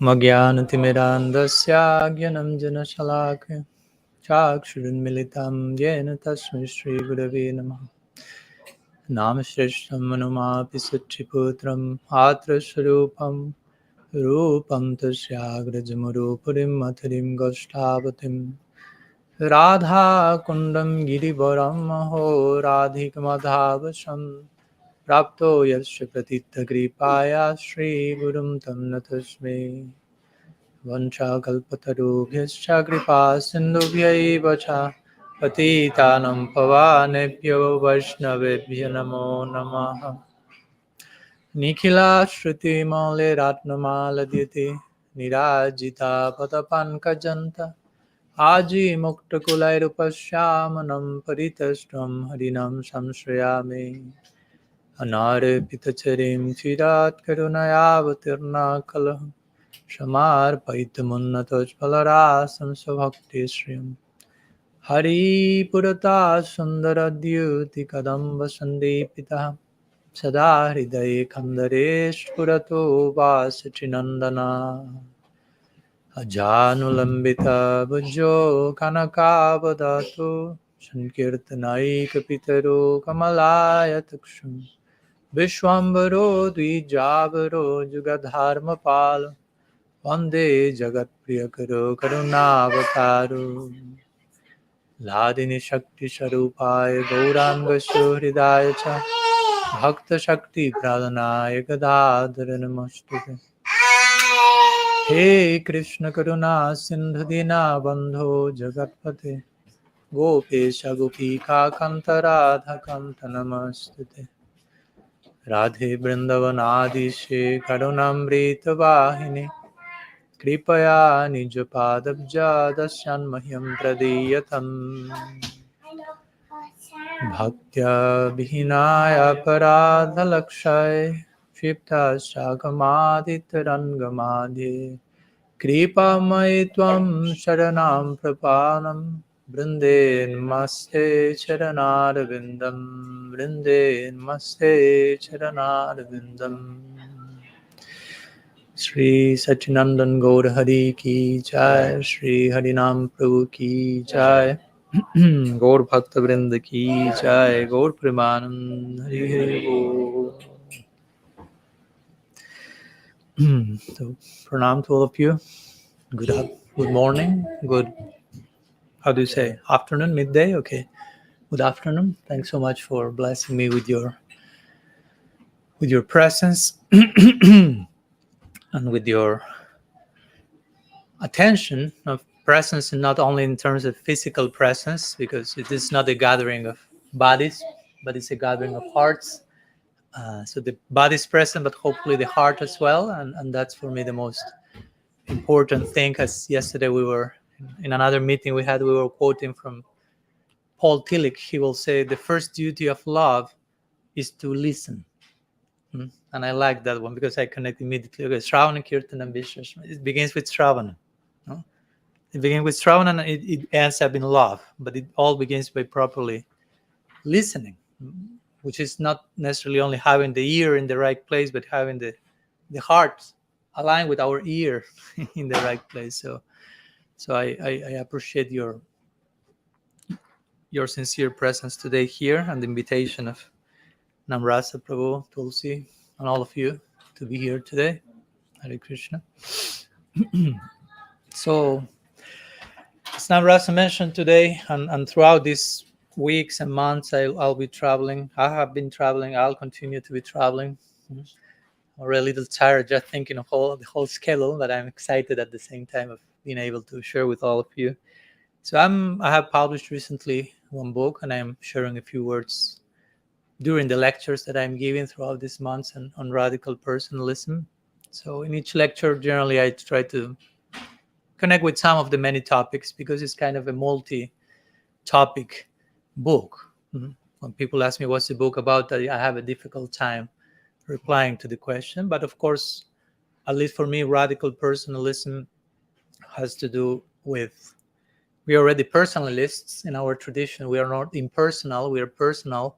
Magyanatimirandasya gyanam janashalakya Chakshurunmilitam yena tasmai Shri Gurave Namaha Namashrishtam manumapi sutriputram Atra Swarupam Rupam tasyagrajamurupurim Matharim Goshtavatim Radha Kundam Girivaram Maho Radhikamadhavasam Prapto Yasya Pratitha Kripaya Shri Gurum Tam Natasme Vanchakalpatarubhyascha kripa sindhubhyaiva cha patitanam pavanebhyo vaishnavebhyo namo namaha Nikhila shruti male ratnamaladhyate nirajita patapankajanta Aji mukta kulairupashyamanam paritashtam harinam samshrayame Anarpitacharim chirat karunayavatirna kalaham Shamarpaitamunnatoj Bhakti Sriyam Hari Purata Sundaradhyuti Kadamba Sandipita Sada Hridaye Kandaresh Purato Vasachinandana Ajanulambita Bhujjo Kanakavadato Sankirtanai Kapitaro Kamalaya Taksham Vishwambaro Dvijavaro Jugadharmapala Vande Jagat Priyakaro Karunavataru Ladini Shakti Sharupaya Gauranga Hridaya Cha Bhakta Shakti Pradhanaya Gadadhara Namostute He Krishna Karuna Sindhu Dina Bandho Jagatpate Gopesha Gopika Kanta Radha Kanta Namostute Radhe Vrindavanadi She Karunamrita Vahini Kripaya Nijapadabja Dasyan Mahyam Pradeyatam Bhaktya Vihinaya Paradhalakshay Shipta Shakamaditarangamadhi Kripa Maitvam Sharanam Prapanam Brinde Namaste Charanarvindam Brinde Namaste Charanarvindam Shri Sachinandan Gaur Hari Ki Jai, Shri Harinam Prabhu Ki Jai, Gaur Bhakta Vrinda Ki Jai, Gaur Premanand Hari Hari Bol. So, pranam to all of you. Good morning, good, how do you say, afternoon, midday? Okay, good afternoon. Thanks so much for blessing me with your presence and with your attention of presence, and not only in terms of physical presence, because it is not a gathering of bodies, but it's a gathering of hearts. So the body is present, but hopefully the heart as well. And that's for me the most important thing. As yesterday we were in another meeting we were quoting from Paul Tillich. He will say the first duty of love is to listen. And I like that one because I connect immediately. Okay, Shravana, Kirtan, and Vishwas. It begins with Shravana. No? It begins with Shravana and it ends up in love. But it all begins by properly listening, which is not necessarily only having the ear in the right place, but having the heart aligned with our ear in the right place. So I appreciate your sincere presence today here and the invitation of Namrasa Prabhu, Tulsi, and all of you to be here today. Hare Krishna. So, as Namrasa mentioned today, and throughout these weeks and months, I'll be traveling. I have been traveling. I'll continue to be traveling. I'm already a little tired just thinking of the whole schedule, but I'm excited at the same time of being able to share with all of you. So I have published recently one book, and I'm sharing a few words during the lectures that I'm giving throughout these months on radical personalism. So in each lecture, generally, I try to connect with some of the many topics because it's kind of a multi-topic book. When people ask me what's the book about, I have a difficult time replying to the question. But of course, at least for me, radical personalism has to do with, we are already personalists in our tradition. We are not impersonal, we are personal.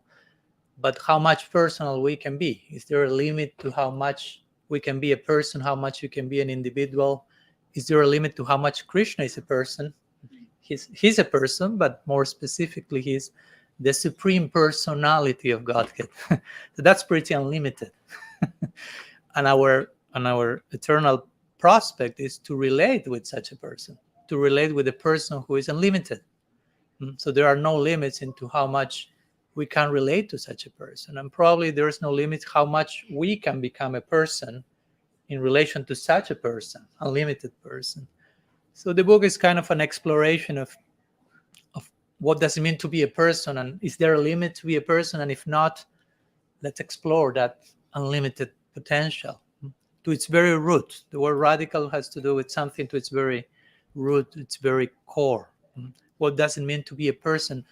But how much personal we can be? Is there a limit to how much we can be a person, how much you can be an individual. Is there a limit to how much Krishna is a person? He's a person, but more specifically, he's the supreme personality of Godhead. So that's pretty unlimited. And our eternal prospect is to relate with such a person, to relate with a person who is unlimited. So there are no limits into how much we can relate to such a person. And probably there is no limit how much we can become a person in relation to such a person, unlimited person. So the book is kind of an exploration of what does it mean to be a person, and is there a limit to be a person? And if not, let's explore that unlimited potential to its very root. The word radical has to do with something to its very root, its very core. What does it mean to be a person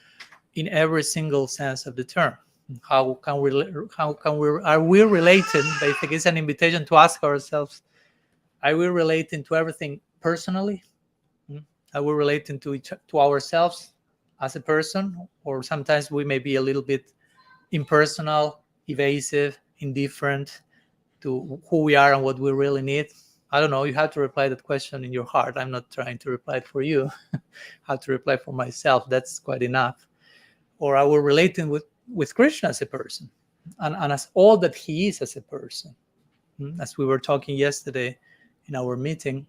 in every single sense of the term? Are we related? Basically, it's an invitation to ask ourselves, are we relating to everything personally? Are we relating to ourselves as a person? Or sometimes we may be a little bit impersonal, evasive, indifferent to who we are and what we really need. I don't know. You have to reply that question in your heart. I'm not trying to reply it for you. I have to reply for myself. That's quite enough. Or are we relating with Krishna as a person and as all that he is as a person? As we were talking yesterday in our meeting,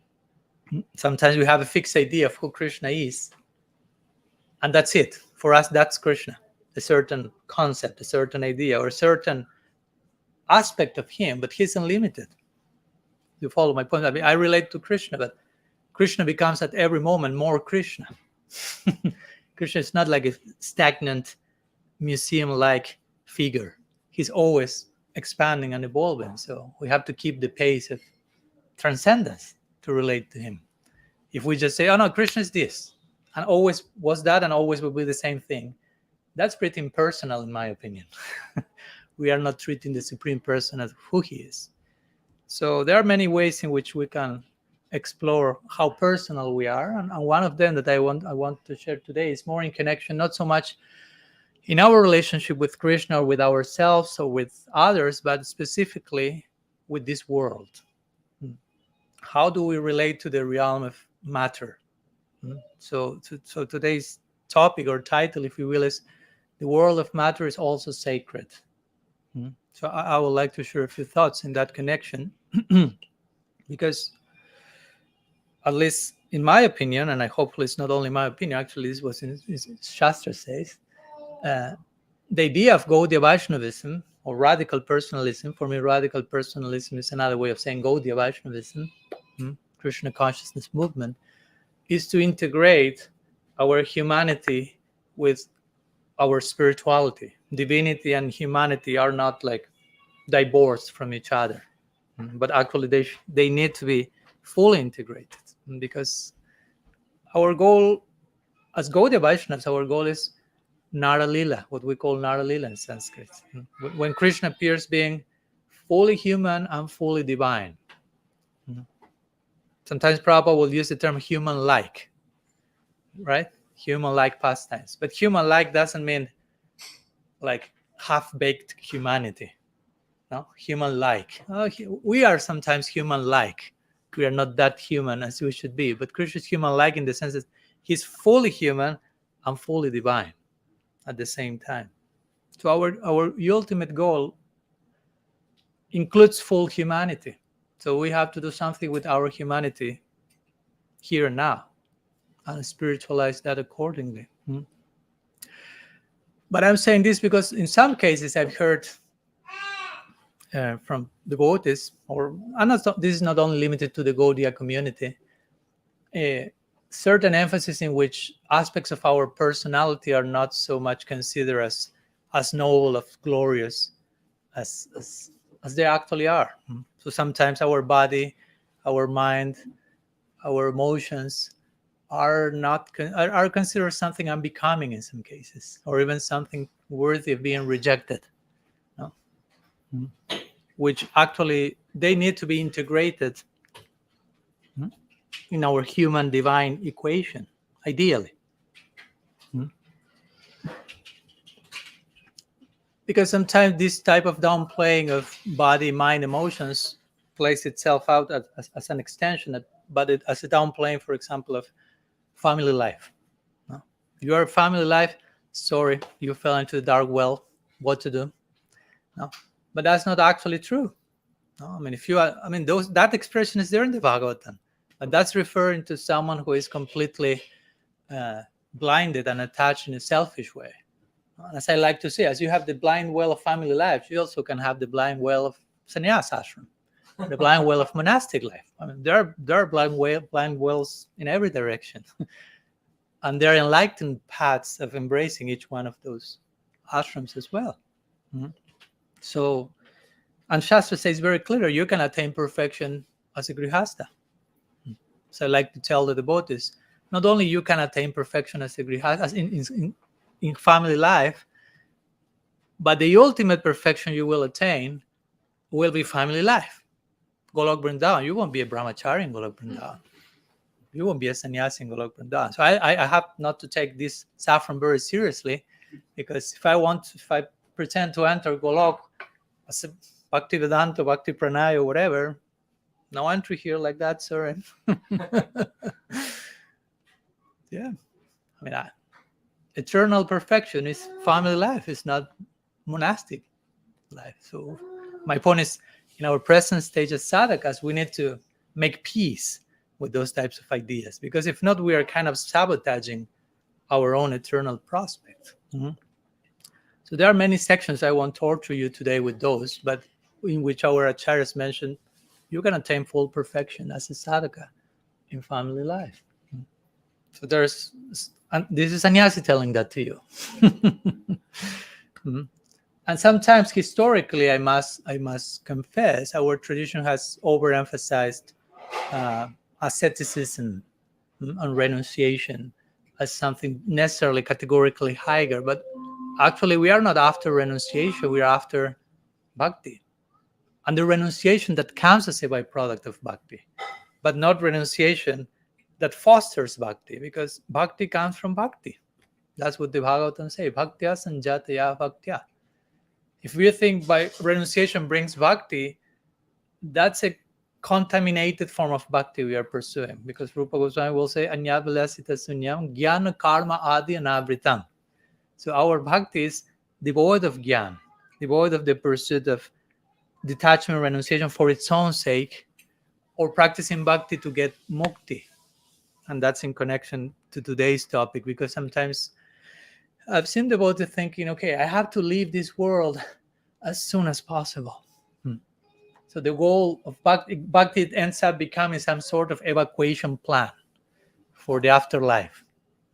sometimes we have a fixed idea of who Krishna is, and that's it. For us, that's Krishna, a certain concept, a certain idea, or a certain aspect of him, but he's unlimited. You follow my point? I mean, I relate to Krishna, but Krishna becomes at every moment more Krishna. Krishna is not like a stagnant museum-like figure. He's always expanding and evolving. So we have to keep the pace of transcendence to relate to him. If we just say, oh no, Krishna is this, and always was that, and always will be the same thing, that's pretty impersonal in my opinion. We are not treating the Supreme Person as who he is. So there are many ways in which we can explore how personal we are, and one of them that I want to share today is more in connection, not so much in our relationship with Krishna or with ourselves or with others, but specifically with this world. How do we relate to the realm of matter? So today's topic or title, if you will, is the world of matter is also sacred. So I would like to share a few thoughts in that connection, because at least in my opinion, and I hopefully it's not only my opinion, actually this was in Shastra says, the idea of Gaudiya Vaishnavism or radical personalism, for me radical personalism is another way of saying Gaudiya Vaishnavism, Krishna consciousness movement, is to integrate our humanity with our spirituality. Divinity and humanity are not like divorced from each other, but actually they need to be fully integrated, because our goal as Gaudiya Vaishnavas, our goal is nara-lila, what we call nara-lila in Sanskrit. When Krishna appears being fully human and fully divine. Sometimes Prabhupada will use the term human-like, right? Human-like pastimes. But human-like doesn't mean like half-baked humanity. No, human-like. We are sometimes human-like. We are not that human as we should be. But Krishna is human-like in the sense that he's fully human and fully divine at the same time. So our ultimate goal includes full humanity. So we have to do something with our humanity here and now and spiritualize that accordingly. But I'm saying this because in some cases I've heard from devotees, this is not only limited to the Gaudiya community, certain emphasis in which aspects of our personality are not so much considered as noble, as glorious as they actually are. So sometimes our body, our mind, our emotions are considered something unbecoming in some cases, or even something worthy of being rejected. No? Which actually they need to be integrated in our human divine equation, ideally. Because sometimes this type of downplaying of body, mind, emotions plays itself out as an extension, but as a downplaying, for example, of family life. No? Your family life, sorry, you fell into the dark well. What to do? No, but that's not actually true. No, I mean, that expression is there in the Bhagavatam, but that's referring to someone who is completely blinded and attached in a selfish way. As I like to say, as you have the blind well of family life, you also can have the blind well of sannyas ashram, the blind well of monastic life. I mean, there are blind wells in every direction, and there are enlightened paths of embracing each one of those ashrams as well. Mm-hmm. So, and Shastra says very clearly, you can attain perfection as a grihasta. So I like to tell the devotees, not only you can attain perfection as a grihasta, as in family life, but the ultimate perfection you will attain will be family life. Golok Vrindavan, you won't be a brahmachari in Golok Vrindavan. You won't be a sannyasi in Golok Vrindavan. So I have not to take this saffron very seriously, because if I pretend to enter Golok as a Bhakti Vedanta, Bhakti Pranaya, or whatever, no entry here like that, sir. Yeah. I mean, eternal perfection is family life. It's not monastic life. So my point is, in our present stage as sadhakas, we need to make peace with those types of ideas, because if not, we are kind of sabotaging our own eternal prospect. Mm-hmm. So there are many sections. I won't torture you today with those, but in which our acharyas mentioned you can attain full perfection as a sadhaka in family life. So this is sannyasi telling that to you. Mm-hmm. And sometimes historically, I must confess, our tradition has overemphasized asceticism and renunciation as something necessarily categorically higher. But actually, we are not after renunciation, we are after bhakti. And the renunciation that comes as a byproduct of bhakti, but not renunciation that fosters bhakti, because bhakti comes from bhakti. That's what the Bhagavatam says, bhaktya sanjataya bhaktya. If we think by renunciation brings bhakti, that's a contaminated form of bhakti we are pursuing, because Rupa Goswami will say, Anyavilasita sunyam jnana karma adi anavritam. So our bhakti is devoid of jnana, devoid of the pursuit of detachment, renunciation for its own sake, or practicing bhakti to get mukti. And that's in connection to today's topic, because sometimes I've seen devotees thinking, okay, I have to leave this world as soon as possible. So the goal of bhakti ends up becoming some sort of evacuation plan for the afterlife.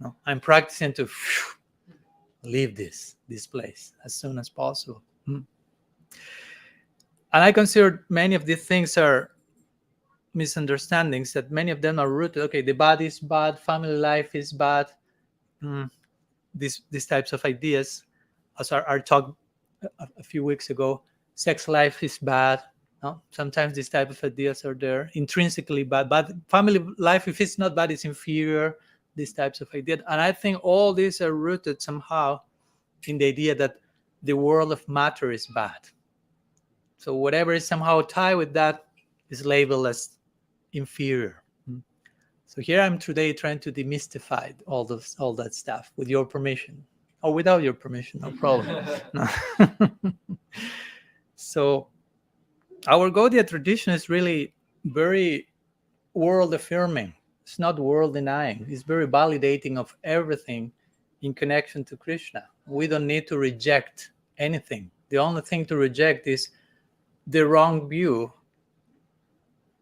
No? I'm practicing to leave this place as soon as possible. And I consider many of these things are misunderstandings, that many of them are rooted. Okay, the body is bad, family life is bad. These types of ideas, as our talk a few weeks ago, sex life is bad. No? Sometimes these type of ideas are there, intrinsically bad. But family life, if it's not bad, it's inferior. These types of ideas, and I think all these are rooted somehow in the idea that the world of matter is bad. So whatever is somehow tied with that is labeled as inferior. So here I'm today trying to demystify all that stuff, with your permission, or without your permission, no problem. No. So our Gaudiya tradition is really very world affirming. It's not world denying. It's very validating of everything in connection to Krishna. We don't need to reject anything. The only thing to reject is the wrong view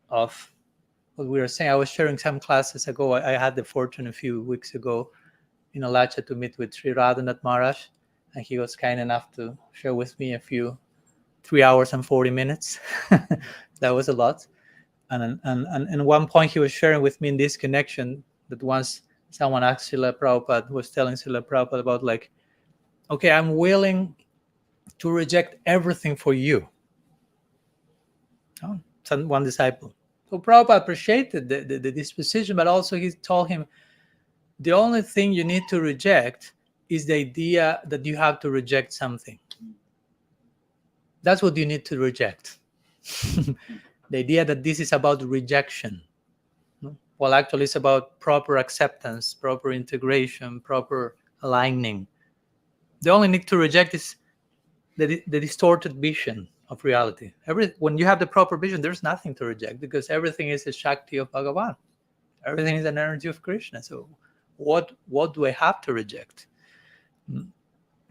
of what we were saying. I was sharing some classes ago. I had the fortune a few weeks ago in Alacha to meet with Sri Radhanath Maharaj, and he was kind enough to share with me 3 hours and 40 minutes. That was a lot. And at one point he was sharing with me in this connection that once someone asked Srila Prabhupada, was telling Srila Prabhupada about, like, okay, I'm willing to reject everything for you. Oh, one disciple. So Prabhupada appreciated the disposition, but also he told him, the only thing you need to reject is the idea that you have to reject something. That's what you need to reject. the idea that this is about rejection. Well, actually, it's about proper acceptance, proper integration, proper aligning. The only need to reject is the distorted vision of reality. When you have the proper vision, there's nothing to reject, because everything is a Shakti of Bhagavan. Everything is an energy of Krishna. So what do I have to reject?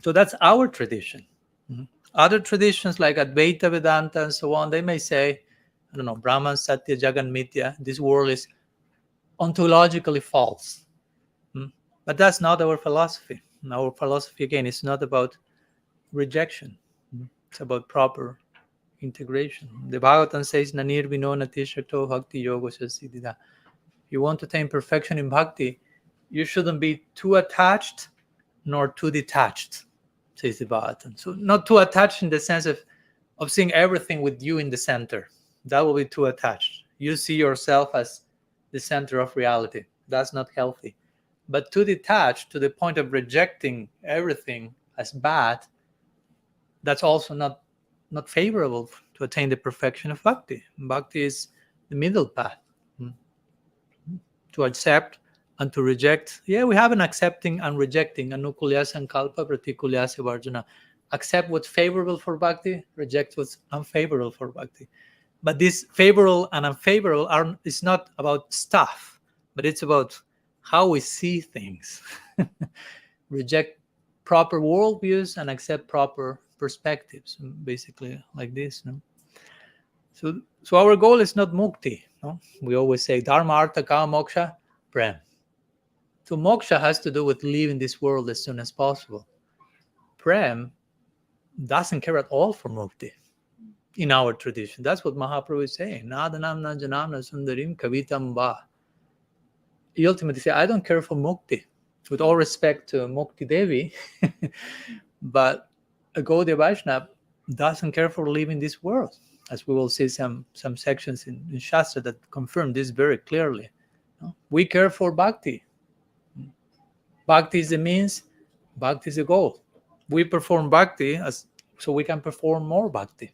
So that's our tradition. Other traditions like Advaita Vedanta and so on, they may say, I don't know, Brahman, Satya, Jagan, Mithya, this world is ontologically false. But that's not our philosophy. Our philosophy, again, is not about rejection. It's about proper integration. The Bhagavatam says, Nanir vino natishakto bhakti yoga siddhida. You want to attain perfection in bhakti, you shouldn't be too attached nor too detached, says the Bhagavatam. So not too attached in the sense of seeing everything with you in the center. That will be too attached. You see yourself as the center of reality. That's not healthy. But too detached to the point of rejecting everything as bad, that's also not favorable to attain the perfection of bhakti. Bhakti is the middle path. To accept and to reject. Yeah, we have an accepting and rejecting. Anukulya sankalpa pratikulya varjana. Accept what's favorable for bhakti, reject what's unfavorable for bhakti. But this favorable and unfavorable is not about stuff, but it's about how we see things. Reject proper worldviews and accept proper perspectives, basically like this. No? So our goal is not mukti. No? We always say dharma, artha, kama, moksha, prem. So moksha has to do with leaving this world as soon as possible. Prem doesn't care at all for mukti. In our tradition, that's what Mahaprabhu is saying. Nadanamna janamna sundarim kavitam va. He ultimately said, I don't care for mukti. With all respect to Mukti Devi, but a Gaudiya Vaishnava doesn't care for leaving this world. As we will see some sections in Shastra that confirm this very clearly. We care for bhakti. Bhakti is the means, bhakti is the goal. We perform bhakti so we can perform more bhakti.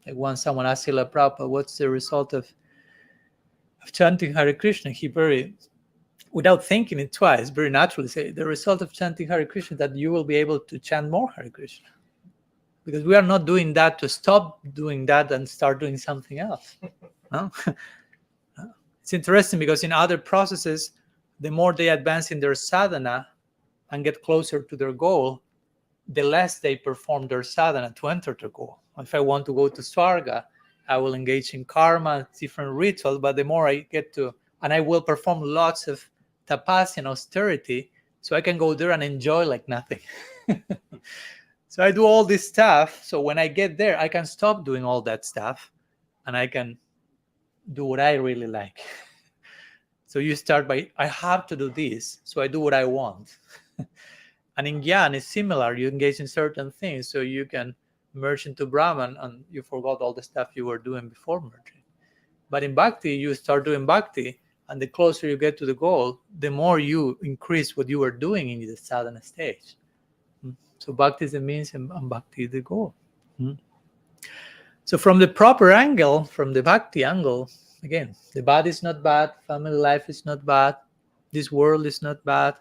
Like once someone asked Srila Prabhupada, what's the result of chanting Hare Krishna? He without thinking it twice, very naturally say, the result of chanting Hare Krishna that you will be able to chant more Hare Krishna. Because we are not doing that to stop doing that and start doing something else. No? It's interesting because in other processes, the more they advance in their sadhana and get closer to their goal, the less they perform their sadhana to enter the goal. If I want to go to Swarga, I will engage in karma, different rituals, but the more I get to, and I will perform lots of tapasya and austerity, so I can go there and enjoy like nothing. So I do all this stuff, so when I get there, I can stop doing all that stuff, and I can do what I really like. So you start by, I have to do this, so I do what I want. And in Gyan, it's similar. You engage in certain things, so you can merge into Brahman, and you forgot all the stuff you were doing before merging. But in Bhakti, you start doing Bhakti, and the closer you get to the goal, the more you increase what you are doing in the sadhana stage. So Bhakti is the means, and Bhakti is the goal. So from the proper angle, from the Bhakti angle, again, the body is not bad, family life is not bad, this world is not bad,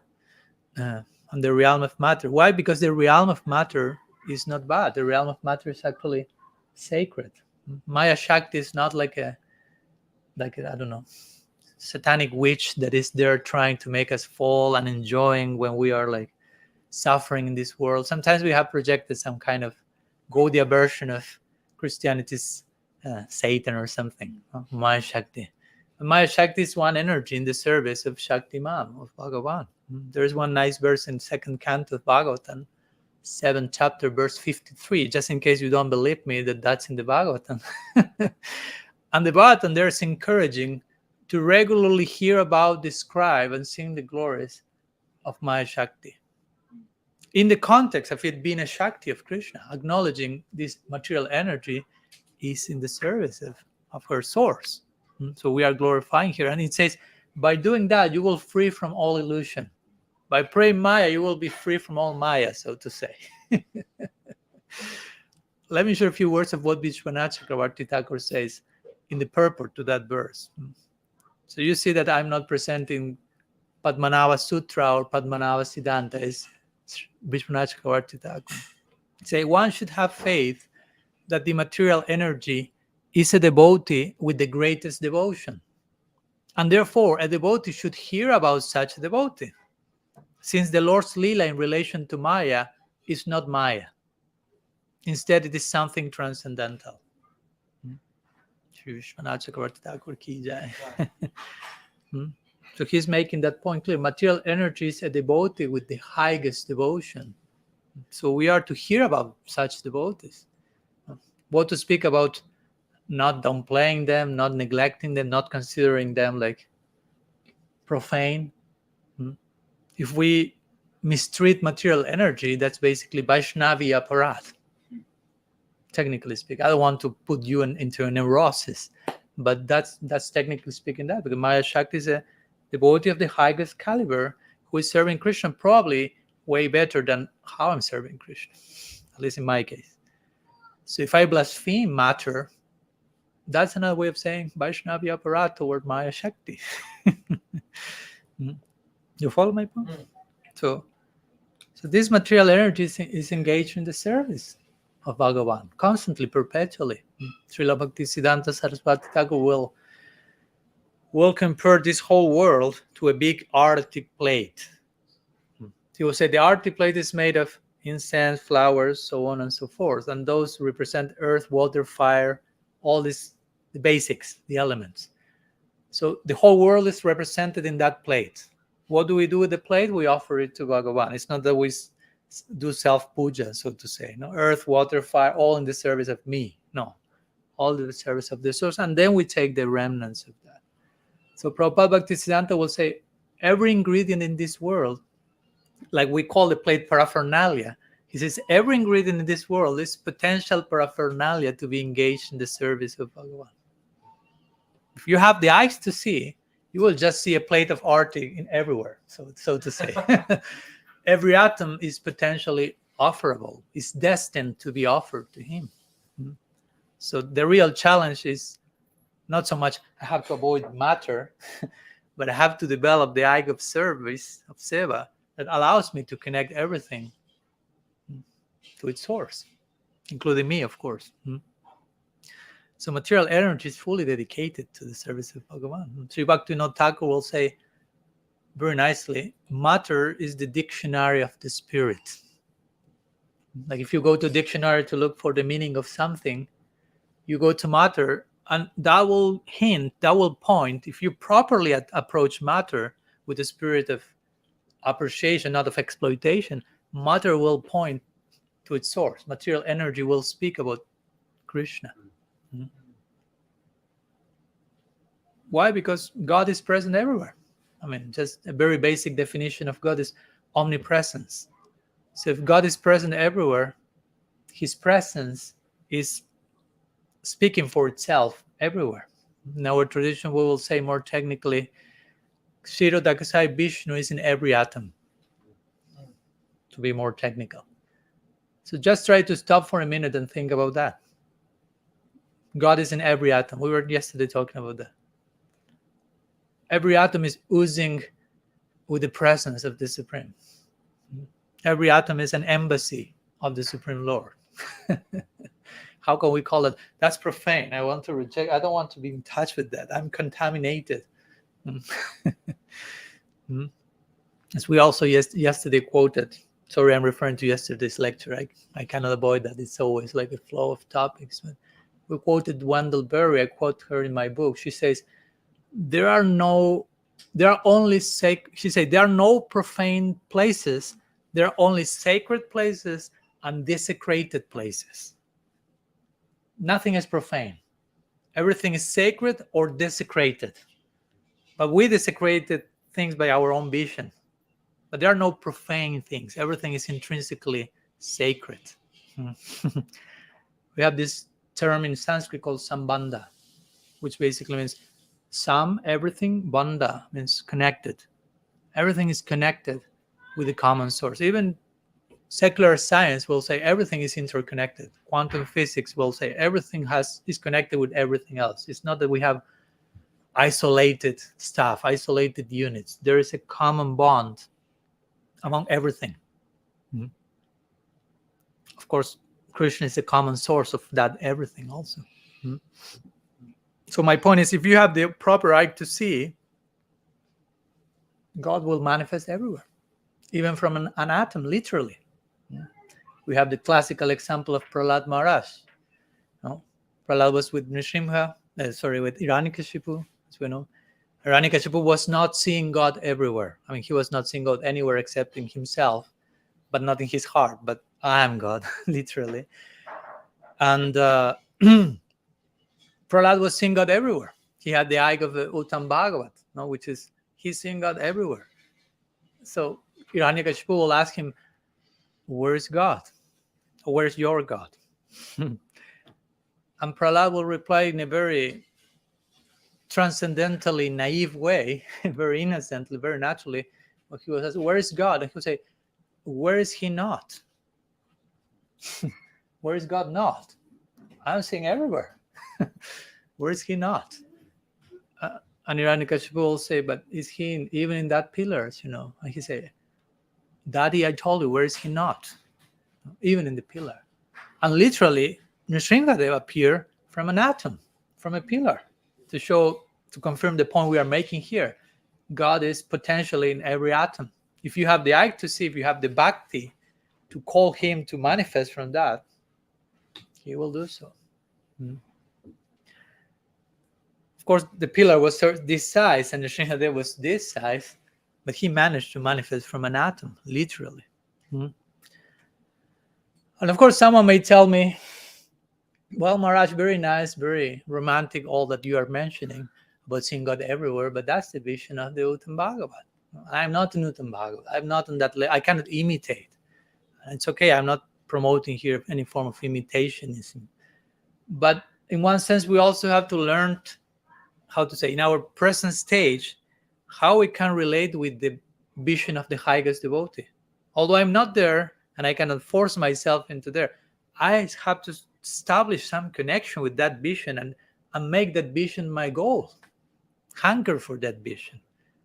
and the realm of matter. Why? Because the realm of matter is not bad. The realm of matter is actually sacred. Maya Shakti is not like a I don't know, satanic witch that is there trying to make us fall and enjoying when we are like suffering in this world. Sometimes we have projected some kind of Gaudiya version of Christianity's Satan or something. Maya Shakti. Maya Shakti is one energy in the service of Shaktiman, of Bhagavan. There's one nice verse in second canto of Bhagavatam, 7th chapter, verse 53, just in case you don't believe me that that's in the Bhagavatam. And the Bhagavatam there is encouraging to regularly hear about, describe, and sing the glories of Maya Shakti. In the context of it being a Shakti of Krishna, acknowledging this material energy is in the service of her source. So we are glorifying here. And it says, by doing that, you will free from all illusion. By praying Maya, you will be free from all Maya, so to say. Let me share a few words of what Vishwanath Chakravarti Thakur says. in the purport to that verse. So you see that I'm not presenting Padmanabha Sutra or Padmanabha Siddhanta as Vishwanath Chakravarti Thakur. Say one should have faith that the material energy is a devotee with the greatest devotion. And therefore, a devotee should hear about such a devotee, since the Lord's Lila in relation to Maya is not Maya. Instead, it is something transcendental. Shri Vishwanath Chakravarti Thakur ki jai. So he's making that point clear. Material energy is a devotee with the highest devotion. So we are to hear about such devotees. What to speak about not downplaying them, not neglecting them, not considering them like profane. If we mistreat material energy, that's basically Vaishnavi aparat. Technically speaking, I don't want to put you into a neurosis, but that's technically speaking that, because Maya Shakti is a devotee of the highest caliber who is serving Krishna probably way better than how I'm serving Krishna, at least in my case. So if I blaspheme matter, that's another way of saying Vaishnavi aparat toward Maya Shakti. You follow my point? So this material energy is engaged in the service of Bhagavan, constantly, perpetually. Srila Bhakti Siddhanta Saraswati Thakur will compare this whole world to a big Arctic plate. He will say the Arctic plate is made of incense, flowers, so on and so forth. And those represent earth, water, fire, all this, the basics, the elements. So the whole world is represented in that plate. What do we do with the plate? We offer it to Bhagavan. It's not that we do self-puja, so to say. No, earth, water, fire, all in the service of me. No, all in the service of the source. And then we take the remnants of that. So Prabhupada Bhaktisiddhanta will say, every ingredient in this world, like we call the plate paraphernalia, he says every ingredient in this world is potential paraphernalia to be engaged in the service of Bhagavan. If you have the eyes to see, you will just see a plate of Arctic in everywhere, so to say. Every atom is potentially offerable, is destined to be offered to him. So the real challenge is not so much I have to avoid matter, but I have to develop the eye of service, of seva, that allows me to connect everything to its source, including me, of course. So material energy is fully dedicated to the service of Bhagavan. Sri Bhaktivinoda Thakur will say very nicely, matter is the dictionary of the spirit. Like if you go to a dictionary to look for the meaning of something, you go to matter, and that will hint, that will point, if you properly approach matter with the spirit of appreciation, not of exploitation, matter will point to its source. Material energy will speak about Krishna. Why? Because God is present everywhere. I mean, just a very basic definition of God is omnipresence. So if God is present everywhere, his presence is speaking for itself everywhere. In our tradition, we will say more technically, Kshiro Dakasai Vishnu is in every atom, to be more technical. So just try to stop for a minute and think about that. God is in every atom. We were yesterday talking about that. Every atom is oozing with the presence of the Supreme. Every atom is an embassy of the Supreme Lord. How can we call it? That's profane. I want to reject. I don't want to be in touch with that. I'm contaminated. As we also yesterday quoted, sorry, I'm referring to yesterday's lecture. I cannot avoid that. It's always like a flow of topics. But we quoted Wendell Berry. I quote her in my book. She says, there are no profane places. There are only sacred places and desecrated places. Nothing is profane. Everything is sacred or desecrated. But we desecrated things by our own vision. But there are no profane things. Everything is intrinsically sacred. We have this term in Sanskrit called sambandha, which basically means everything, bandha means connected. Everything is connected with the common source. Even Secular science will say everything is interconnected. Quantum physics will say everything is connected with everything else. It's not that we have isolated stuff, isolated units. There is a common bond among everything. Mm-hmm. Of course, Krishna is a common source of that everything also. Mm-hmm. So my point is, if you have the proper eye to see, God will manifest everywhere, even from an atom, literally. Yeah. We have the classical example of Prahlad Maharaj. No? Prahlad was with Nrsimha, with Hiranyakashipu, as we know. Hiranyakashipu was not seeing God everywhere. I mean, he was not seeing God anywhere except in himself, but not in his heart. But I am God, literally. And Prahlad was seeing God everywhere. He had the eye of the Uttam Bhagavat, no, which is he's seeing God everywhere. So Hiranyakashipu will ask him, where's God? Or where's your God? And Prahlad will reply in a very transcendentally naive way, very innocently, very naturally. He will say, where is God? And he will say, where is he not? Where is God not? I'm seeing everywhere. Where is he not? And Hiranyakashipu will say, but is he even in that pillars, And he say, Daddy, I told you, where is he not? Even in the pillar. And literally, Nrsimhadev appeared from an atom, from a pillar, to confirm the point we are making here. God is potentially in every atom. If you have the eye to see, if you have the bhakti to call him to manifest from that, he will do so. Mm-hmm. Of course, the pillar was this size and the Nrsimhadev was this size, but he managed to manifest from an atom, literally. Mm-hmm. And of course, someone may tell me, well, Maharaj, very nice, very romantic, all that you are mentioning about seeing God everywhere, but that's the vision of the Uttam Bhagavat. I'm not an Uttam Bhagavat. I'm not on that I cannot imitate. It's okay, I'm not promoting here any form of imitationism. But in one sense, we also have to learn how to say, in our present stage, how we can relate with the vision of the highest devotee. Although I'm not there and I cannot force myself into there, I have to establish some connection with that vision and make that vision my goal. Hanker for that vision.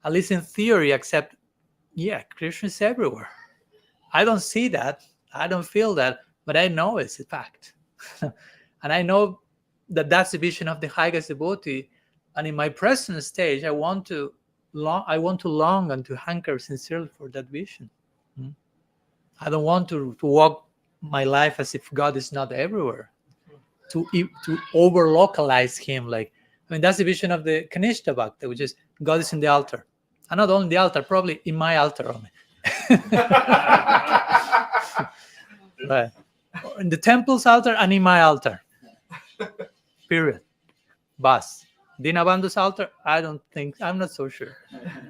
At least in theory, accept, yeah, Krishna is everywhere. I don't see that. I don't feel that, but I know it's a fact. And I know that that's the vision of the highest devotee. And in my present stage, I want to long and to hanker sincerely for that vision. I don't want to walk my life as if God is not everywhere, to over-localize him. That's the vision of the Kanishta Bhakti, which is God is in the altar. And not only the altar, probably in my altar only. Right. In the temple's altar and in my altar. Period. Bas. Dinabandhu's altar, I'm not so sure.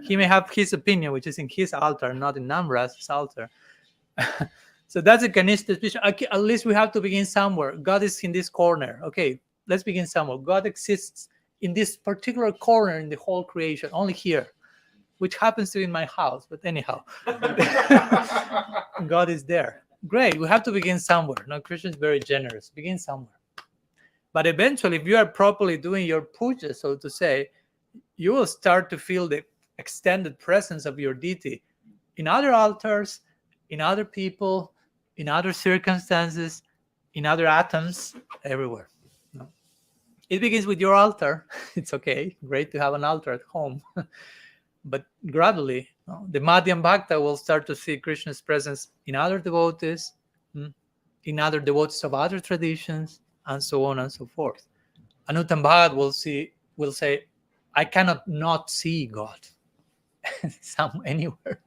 He may have his opinion, which is in his altar, not in Namras's altar. So that's a Kanishta vision. Okay, at least we have to begin somewhere. God is in this corner. Okay, let's begin somewhere. God exists in this particular corner in the whole creation, only here, which happens to be in my house. But anyhow, God is there. Great, we have to begin somewhere. Now, Krishna is very generous. Begin somewhere. But eventually, if you are properly doing your puja, so to say, you will start to feel the extended presence of your deity in other altars, in other people, in other circumstances, in other atoms, everywhere. No? It begins with your altar. It's okay. Great to have an altar at home. But gradually, the Madhyam Bhakta will start to see Krishna's presence in other devotees, in other devotees of other traditions, and so on and so forth. And Uttam Bhagat will say, I cannot not see God anywhere.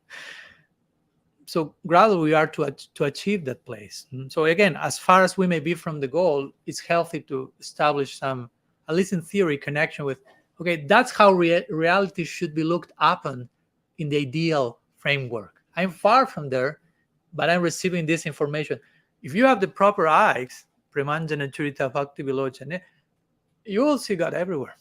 So gradually we are to achieve that place. So again, as far as we may be from the goal, it's healthy to establish some, at least in theory, connection with, okay, that's how reality should be looked upon in the ideal framework. I'm far from there, but I'm receiving this information. If you have the proper eyes, Premanjana Churita Bhakti Vilochane, you will see God everywhere.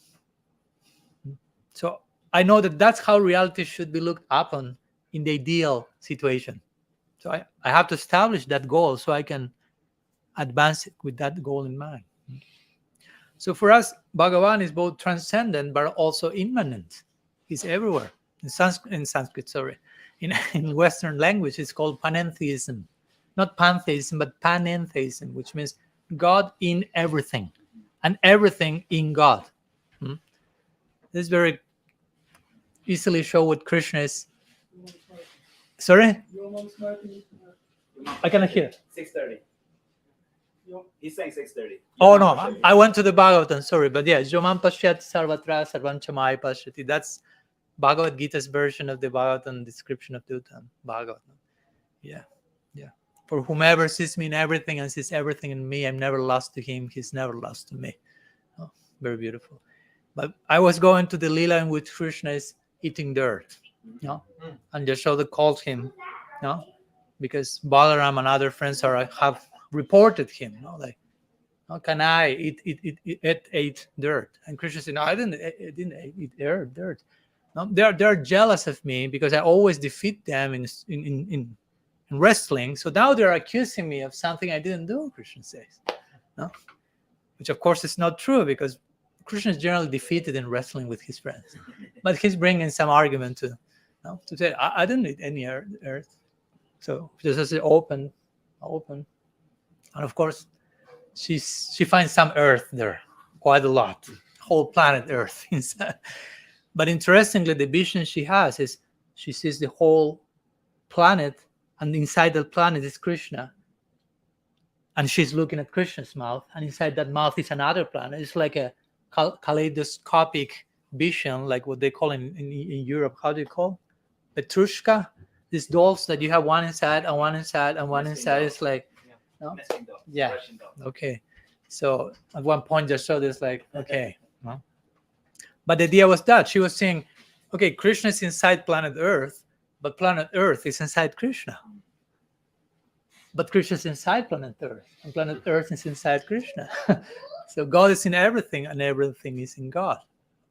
So I know that that's how reality should be looked upon in the ideal situation. So I have to establish that goal so I can advance it with that goal in mind. So for us, Bhagavan is both transcendent but also immanent. He's everywhere. In Sanskrit, sorry. In Western language, it's called panentheism. Not pantheism, but panentheism, which means God in everything and everything in God. This very easily show what Krishna is. Sorry? I cannot hear. 6:30. He's saying 6:30. Oh no, I went to the Bhagavatam, sorry, but yeah, Jomam Pashyat Sarvatra Sarvam Chamai Pashyati. That's Bhagavad Gita's version of the Bhagavatam description of the Bhagavatam. Yeah. For whomever sees me in everything and sees everything in me, I'm never lost to him. He's never lost to me. Oh, very beautiful. But I was going to the Lila in which Krishna is eating dirt, and Yashoda called him, because Balaram and other friends have reported him, like, how can I eat dirt? And Krishna said, no, I didn't eat dirt. No, they're jealous of me because I always defeat them in wrestling. So now they're accusing me of something I didn't do, Krishna says. No? Which of course is not true, because Krishna is generally defeated in wrestling with his friends. But he's bringing some argument to say, I didn't eat any earth. So just as it open. And of course, she finds some earth there, quite a lot, whole planet Earth inside. But interestingly, the vision she has is she sees the whole planet, and inside that planet is Krishna. And she's looking at Krishna's mouth, and inside that mouth is another planet. It's like a kaleidoscopic vision, like what they call in Europe. How do you call Petrushka? These dolls that you have one inside and one inside and one inside. It's like, no? Yeah. Okay. So at one point, just showed this, like, okay. No? But the idea was that she was saying, okay, Krishna is inside planet Earth, but planet Earth is inside Krishna. But Krishna is inside planet Earth, and planet Earth is inside Krishna. So God is in everything, and everything is in God.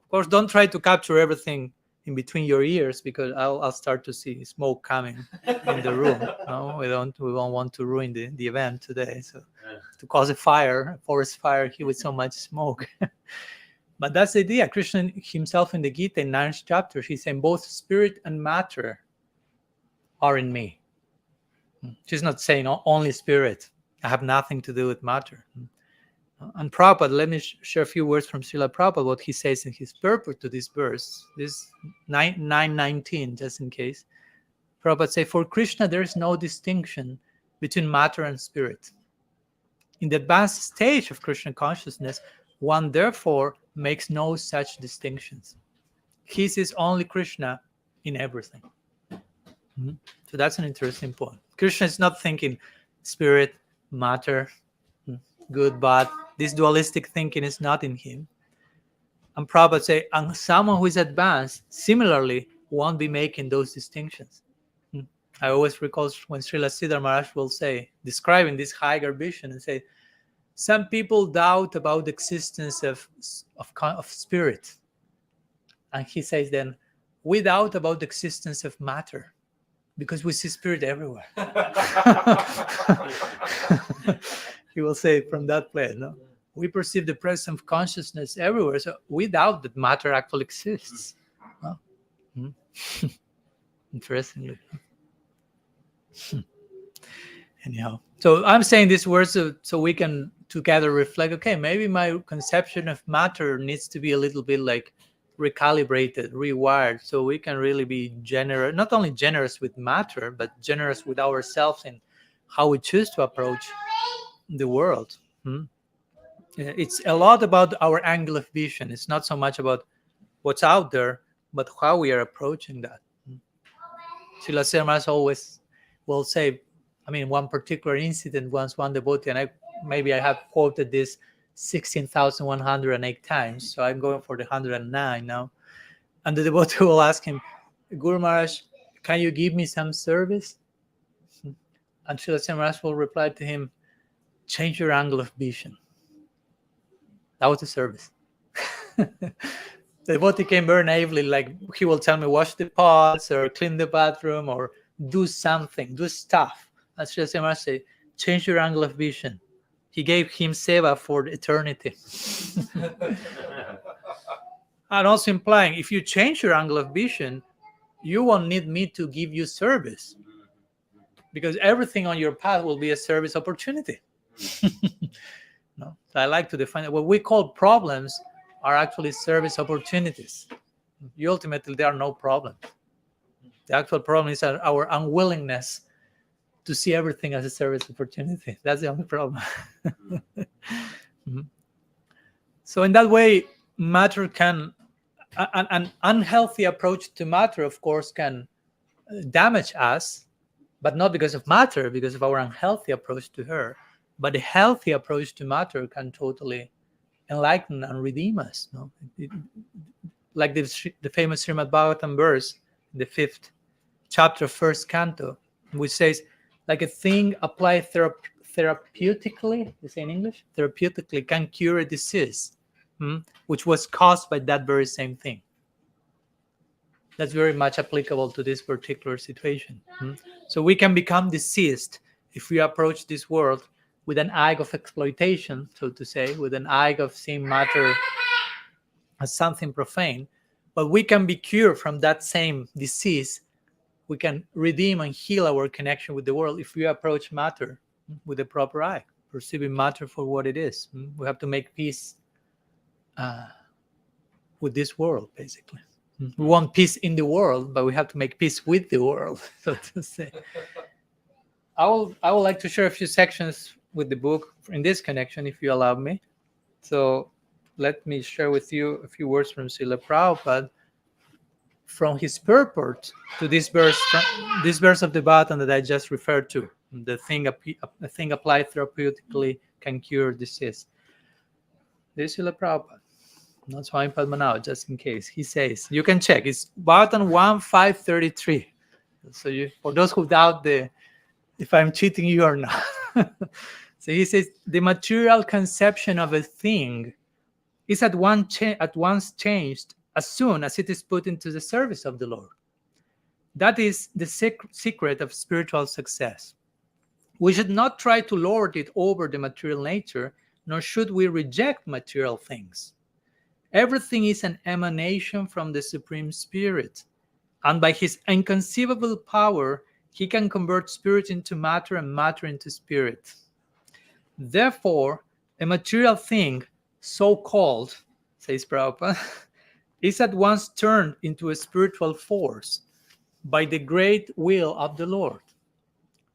Of course, don't try to capture everything in between your ears, because I'll start to see smoke coming in the room. No, we don't want to ruin the event today. So to cause a forest fire here with so much smoke. But that's the idea. Krishna himself in the Gita, in 9th chapter, he's saying both spirit and matter are in me. She's not saying only spirit. I have nothing to do with matter. And Prabhupada, let me share a few words from Srila Prabhupada, what he says in his purport to this verse, this 9:19, just in case. Prabhupada says, for Krishna, there is no distinction between matter and spirit. In the advanced stage of Krishna consciousness, one therefore makes no such distinctions. He sees only Krishna in everything. So that's an interesting point. Krishna is not thinking spirit, matter, good, bad. This dualistic thinking is not in him. And Prabhupada say, and someone who is advanced, similarly, won't be making those distinctions. I always recall when Srila Siddhar Maharaj will say, describing this higher vision, and say, some people doubt about the existence of spirit. And he says then, we doubt about the existence of matter, because we see spirit everywhere. He will say from that place, no? We perceive the presence of consciousness everywhere, so we doubt that matter actually exists. Interestingly. Anyhow, so I'm saying these words so we can together reflect, okay, maybe my conception of matter needs to be a little bit like recalibrated, rewired, so we can really be generous, not only generous with matter, but generous with ourselves in how we choose to approach the world. It's a lot about our angle of vision. It's not so much about what's out there, but how we are approaching that. Srila Siddhar always will say, I mean, one particular incident, once one devotee, and I have quoted this 16,108 times, so I'm going for the 109 now. And the devotee will ask him, Guru Maharaj, can you give me some service? And Srila Siddhar will reply to him, change your angle of vision. That was the service. The devotee came very naively, like he will tell me, wash the pots or clean the bathroom or do something, do stuff. As Sri Maharaj say, change your angle of vision. He gave him seva for eternity. And also implying, if you change your angle of vision, you won't need me to give you service, because everything on your path will be a service opportunity. No? So I like to define it. What we call problems are actually service opportunities. Ultimately, there are no problems. The actual problem is our unwillingness to see everything as a service opportunity. That's the only problem. So in that way, matter can, an unhealthy approach to matter, of course, can damage us, but not because of matter, because of our unhealthy approach to her. But a healthy approach to matter can totally enlighten and redeem us. No? Like the famous Srimad Bhagavatam verse, the 5th chapter, 1st canto, which says, like a thing applied therapeutically, you say in English, therapeutically can cure a disease, which was caused by that very same thing. That's very much applicable to this particular situation. So we can become diseased if we approach this world with an eye of exploitation, so to say, with an eye of seeing matter as something profane. But we can be cured from that same disease. We can redeem and heal our connection with the world if we approach matter with the proper eye, perceiving matter for what it is. We have to make peace with this world, basically. We want peace in the world, but we have to make peace with the world, so to say. I would like to share a few sections with the book in this connection, if you allow me. So let me share with you a few words from Srila Prabhupada, from his purport to this verse of the Bhagavatam that I just referred to. The thing applied therapeutically can cure disease. This is Srila Prabhupada, not Swami Padmanabha, just in case. He says, you can check, it's Bhagavatam 1.5.33. So for those who doubt if I'm cheating you or not. So he says, the material conception of a thing is at once changed as soon as it is put into the service of the Lord. That is the secret of spiritual success. We should not try to lord it over the material nature, nor should we reject material things. Everything is an emanation from the Supreme Spirit, and by his inconceivable power, he can convert spirit into matter and matter into spirit. Therefore, a material thing, so-called, says Prabhupada, is at once turned into a spiritual force by the great will of the Lord.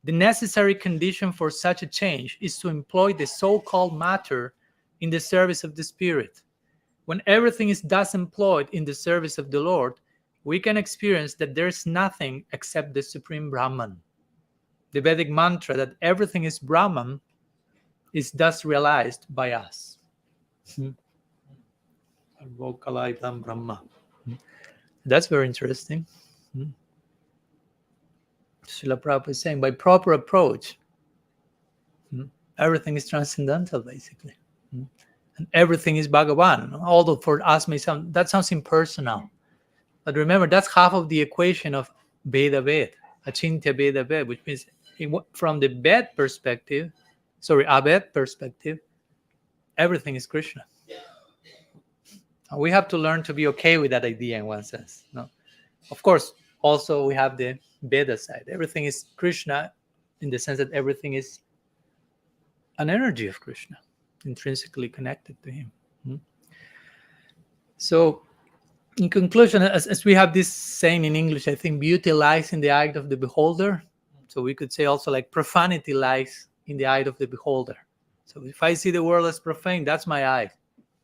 The necessary condition for such a change is to employ the so-called matter in the service of the spirit. When everything is thus employed in the service of the Lord, we can experience that there is nothing except the Supreme Brahman. The Vedic mantra that everything is Brahman is thus realized by us. That's very interesting. Srila Prabhupada is saying, by proper approach, everything is transcendental, basically. And everything is Bhagavan. Although for us that sounds impersonal. But remember, that's half of the equation of Veda Ved, Achintya Veda Ved, which means from the Abed perspective, everything is Krishna. And we have to learn to be okay with that idea in one sense. No? Of course, also we have the Veda side. Everything is Krishna in the sense that everything is an energy of Krishna, intrinsically connected to him. So, in conclusion, as we have this saying in English, I think beauty lies in the eye of the beholder. So we could say also like profanity lies in the eye of the beholder. So if I see the world as profane, that's my eye.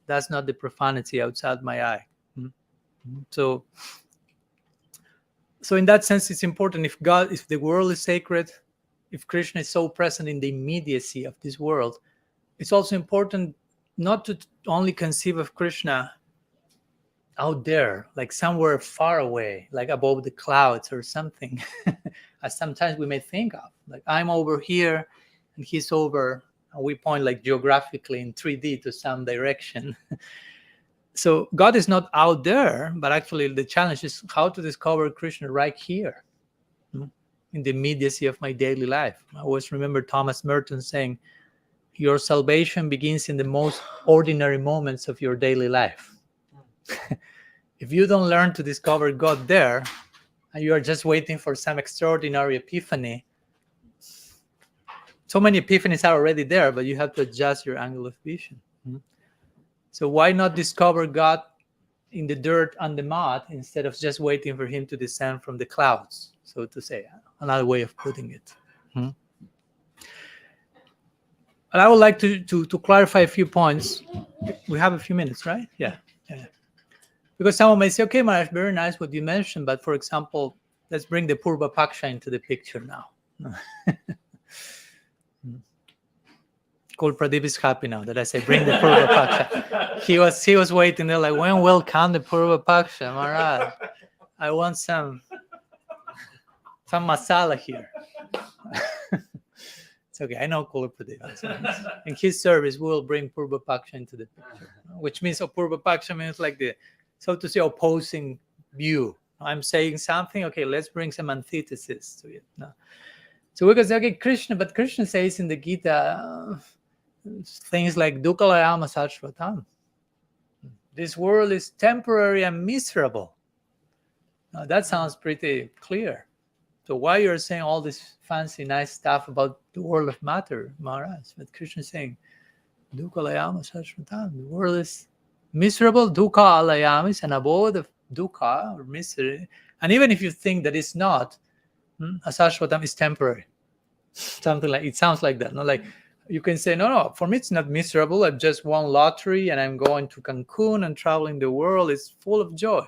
That's not the profanity outside my eye. So in that sense, it's important if the world is sacred, if Krishna is so present in the immediacy of this world, it's also important not to only conceive of Krishna out there, like somewhere far away, like above the clouds or something, as sometimes we may think of. Like I'm over here and he's over, and we point like geographically in 3D to some direction. So God is not out there, but actually the challenge is how to discover Krishna right here. in the immediacy of my daily life. I always remember Thomas Merton saying, your salvation begins in the most ordinary moments of your daily life. If you don't learn to discover God there, and you are just waiting for some extraordinary epiphany, so many epiphanies are already there, but you have to adjust your angle of vision. So why not discover God in the dirt and the mud instead of just waiting for him to descend from the clouds, so to say, another way of putting it. And I would like to clarify a few points. We have a few minutes, right? Yeah. Because someone may say, okay, Maharaj, very nice what you mentioned, but for example, let's bring the Purva Paksha into the picture now. Cool, Pradeep is happy now that I say bring the Purva Paksha. He was waiting there like, when will come the Purva Paksha, Maharaj? I want some masala here. It's okay, I know Cool Pradeep. In his service, we will bring Purva Paksha into the picture, which means Purva Paksha means like the, so to say, opposing view. I'm saying something, okay, let's bring some antithesis to it. No. So we can say, okay, Krishna says in the Gita things like Dukkalayama Sashvatam. This world is temporary and miserable. Now, that sounds pretty clear. So why you're saying all this fancy, nice stuff about the world of matter, Maharaj? But Krishna is saying, Dukkalayama Sashvatam. The world is miserable. Dukkha alayam is an abode of dukkha or misery. And even if you think that it's not, Asashvatam is temporary. Something like, it sounds like that. No, like you can say, no, for me it's not miserable. I've just won lottery and I'm going to Cancun and traveling the world. It's full of joy.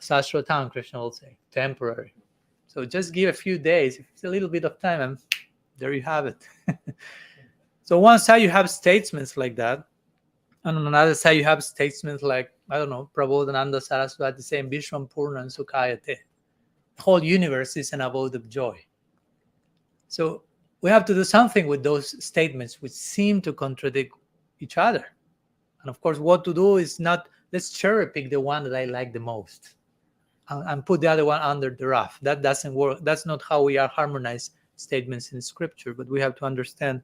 Asashvatam, Krishna will say, temporary. So just give a few days, if it's a little bit of time, and there you have it. So one side you have statements like that. And on another side, you have statements like, I don't know, Prabodhananda Saraswati saying, Vishwam Purnan Sukhayate. The whole universe is an abode of joy. So we have to do something with those statements which seem to contradict each other. And of course, what to do is not, let's cherry pick the one that I like the most and put the other one under the rough. That doesn't work. That's not how we are harmonize statements in scripture, but we have to understand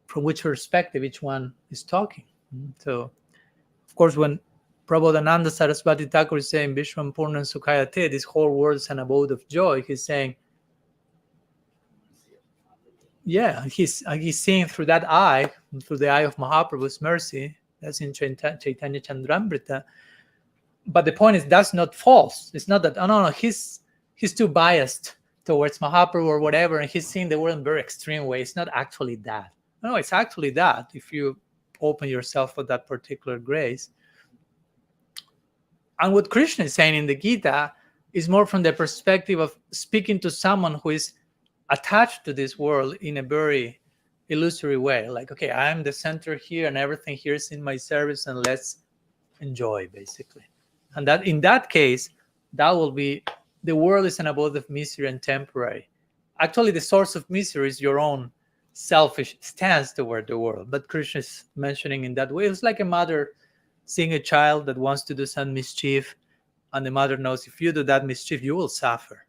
from which perspective each one is talking. So, of course, when Prabodhananda Saraswati Thakur is saying Vishwam Purnan Sukhayate, this whole world is an abode of joy, he's saying, yeah, he's seeing through that eye, through the eye of Mahaprabhu's mercy. That's in Chaitanya Chandramrita. But the point is, that's not false. It's not that, oh, no, he's too biased towards Mahaprabhu or whatever, and he's seeing the world in a very extreme way. It's not actually that. No, it's actually that, if you open yourself for that particular grace. And what Krishna is saying in the Gita is more from the perspective of speaking to someone who is attached to this world in a very illusory way. Like, okay, I'm the center here and everything here is in my service and let's enjoy, basically. And that in that case, that will be, the world is an abode of misery and temporary. Actually, the source of misery is your own selfish stance toward the world. But Krishna is mentioning in that way, it's like a mother seeing a child that wants to do some mischief, and the mother knows if you do that mischief, you will suffer.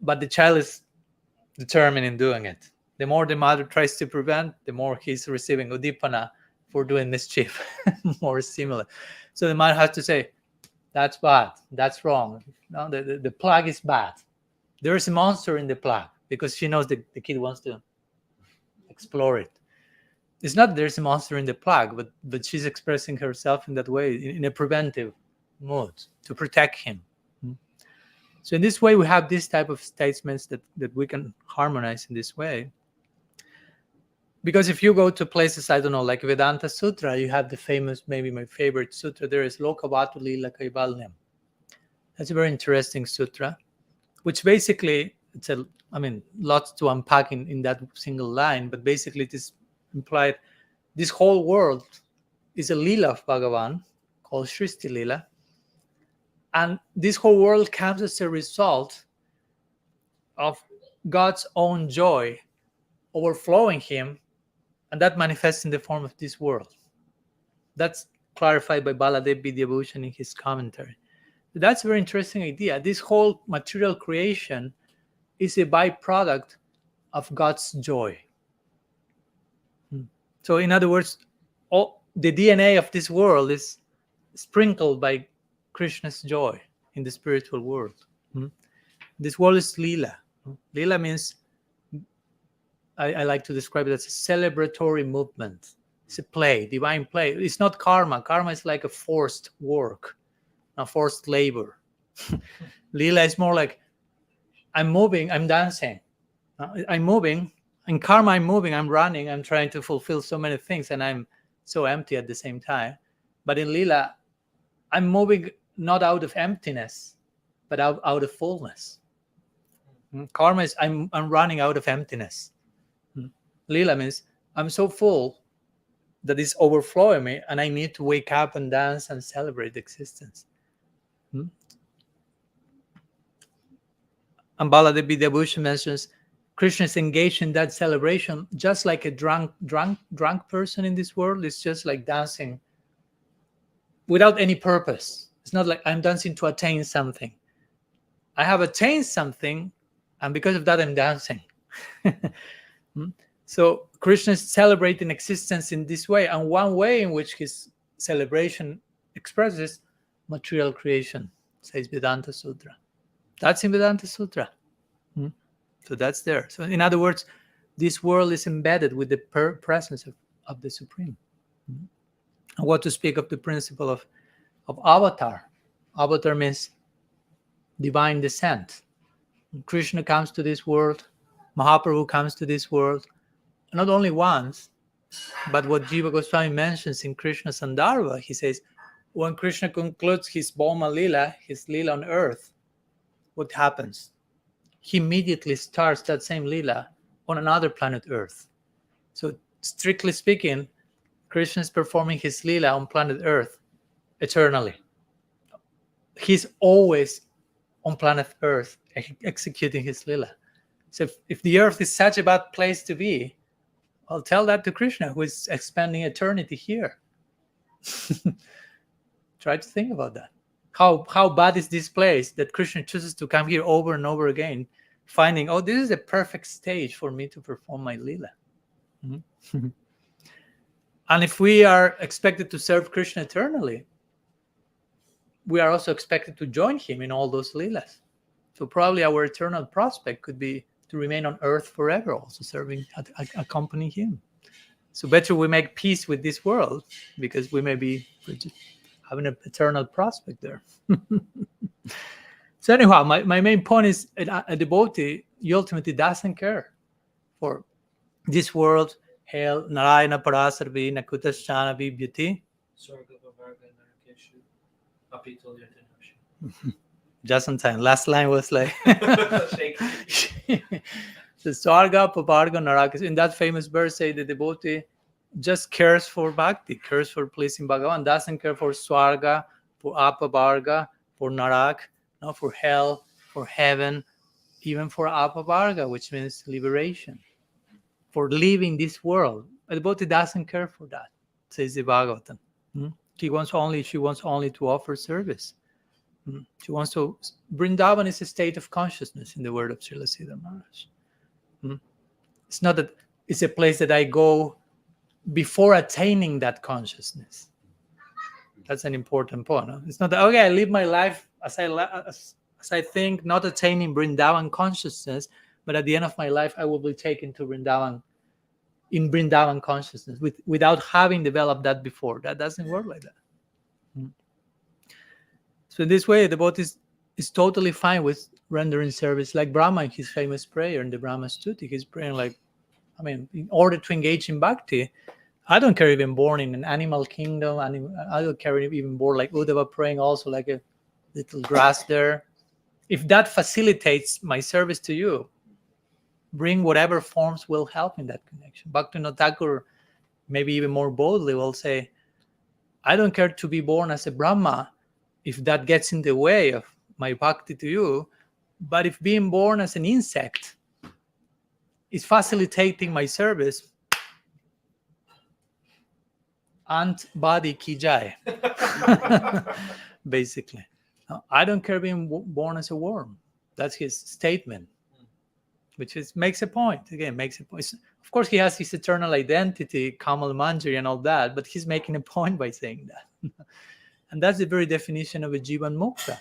But the child is determined in doing it. The more the mother tries to prevent, the more he's receiving udipana for doing mischief, more similar. So the mother has to say, that's bad, that's wrong. No, the plug is bad. There is a monster in the plug, because she knows the kid wants to explore it. It's not that there's a monster in the plug, but she's expressing herself in that way, in a preventive mood, to protect him. So in this way, we have this type of statements that we can harmonize in this way. Because if you go to places, I don't know, like Vedanta Sutra, you have the famous, maybe my favorite sutra, there is Lokavatu Lila Kaivalyam. That's a very interesting sutra, which basically, lots to unpack in that single line, but basically it is implied this whole world is a lila of Bhagavan called Shristi Lila. And this whole world comes as a result of God's own joy overflowing him, and that manifests in the form of this world. That's clarified by Baladev Vidyabhushan in his commentary. That's a very interesting idea. This whole material creation is a byproduct of God's joy. So in other words, all the DNA of this world is sprinkled by Krishna's joy in the spiritual world. This world is lila. Lila means, I like to describe it as a celebratory movement. It's a play, divine play. It's not karma. Karma is like a forced work, a forced labor. Lila is more like, I'm moving, I'm dancing. I'm moving. In karma, I'm moving, I'm running, I'm trying to fulfill so many things, and I'm so empty at the same time. But in lila, I'm moving not out of emptiness, but out of fullness. Karma is I'm running out of emptiness. Lila means I'm so full that it's overflowing me, and I need to wake up and dance and celebrate existence. And Baladevi Debushi mentions Krishna is engaged in that celebration just like a drunk person in this world. It's just like dancing without any purpose. It's not like I'm dancing to attain something. I have attained something, and because of that, I'm dancing. So Krishna is celebrating existence in this way, and one way in which his celebration expresses material creation, says Vedanta Sutra. That's in Vedanta Sutra. So that's there. So in other words, this world is embedded with the presence of the Supreme. And what to speak of the principle of avatar. Avatar means divine descent. Krishna comes to this world, Mahaprabhu comes to this world, not only once, but what Jiva Goswami mentions in Krishna Sandarbha, he says, when Krishna concludes his Bhoma Lila, his Lila on earth, what happens? He immediately starts that same Lila on another planet Earth. So strictly speaking, Krishna is performing his Lila on planet Earth eternally. He's always on planet Earth executing his Lila. So if the Earth is such a bad place to be, I'll tell that to Krishna, who is expanding eternity here. Try to think about that. How bad is this place that Krishna chooses to come here over and over again, finding, oh, this is a perfect stage for me to perform my Lila. And if we are expected to serve Krishna eternally, we are also expected to join him in all those Leelas. So probably our eternal prospect could be to remain on earth forever, also serving, accompanying him. So better we make peace with this world, because we may be having an eternal prospect there. So anyhow, my main point is a devotee, he ultimately doesn't care for this world, hell, narayana parasarvi, nakutasthana vibhyati. Just on time. Last line was like the Swarga, Paparga, Naraka. In that famous verse, say the devotee just cares for bhakti, cares for pleasing Bhagavan, doesn't care for Swarga, for Apavarga, for Narak, no, for hell, for heaven, even for Apavarga, which means liberation, for leaving this world. A devotee doesn't care for that, says the Bhagavatam. She wants only to offer service. She wants to. Vrindavan is a state of consciousness, in the word of Srila Siddhar Maharaj. It's not that it's a place that I go before attaining that consciousness. That's an important point. No? It's not that, okay, I live my life as I think, not attaining Vrindavan consciousness, but at the end of my life, I will be taken to Vrindavan, in Vrindavan consciousness, without having developed that before. That doesn't work like that. So in this way, the devotee is totally fine with rendering service, like Brahma in his famous prayer in the Brahma Stuti. He's praying like, in order to engage in bhakti, I don't care even born in an animal kingdom. I don't care even born like Uddhava praying also like a little grass there. If that facilitates my service to you, bring whatever forms will help in that connection. Bhaktivinoda Thakur, maybe even more boldly, will say, I don't care to be born as a Brahma if that gets in the way of my bhakti to you, but if being born as an insect is facilitating my service, ant body ki jai. Basically. I don't care being born as a worm. That's his statement. which makes a point. Again, makes a point. Of course, he has his eternal identity, Kamal Manjari and all that, but he's making a point by saying that. And that's the very definition of a Jivan Mukta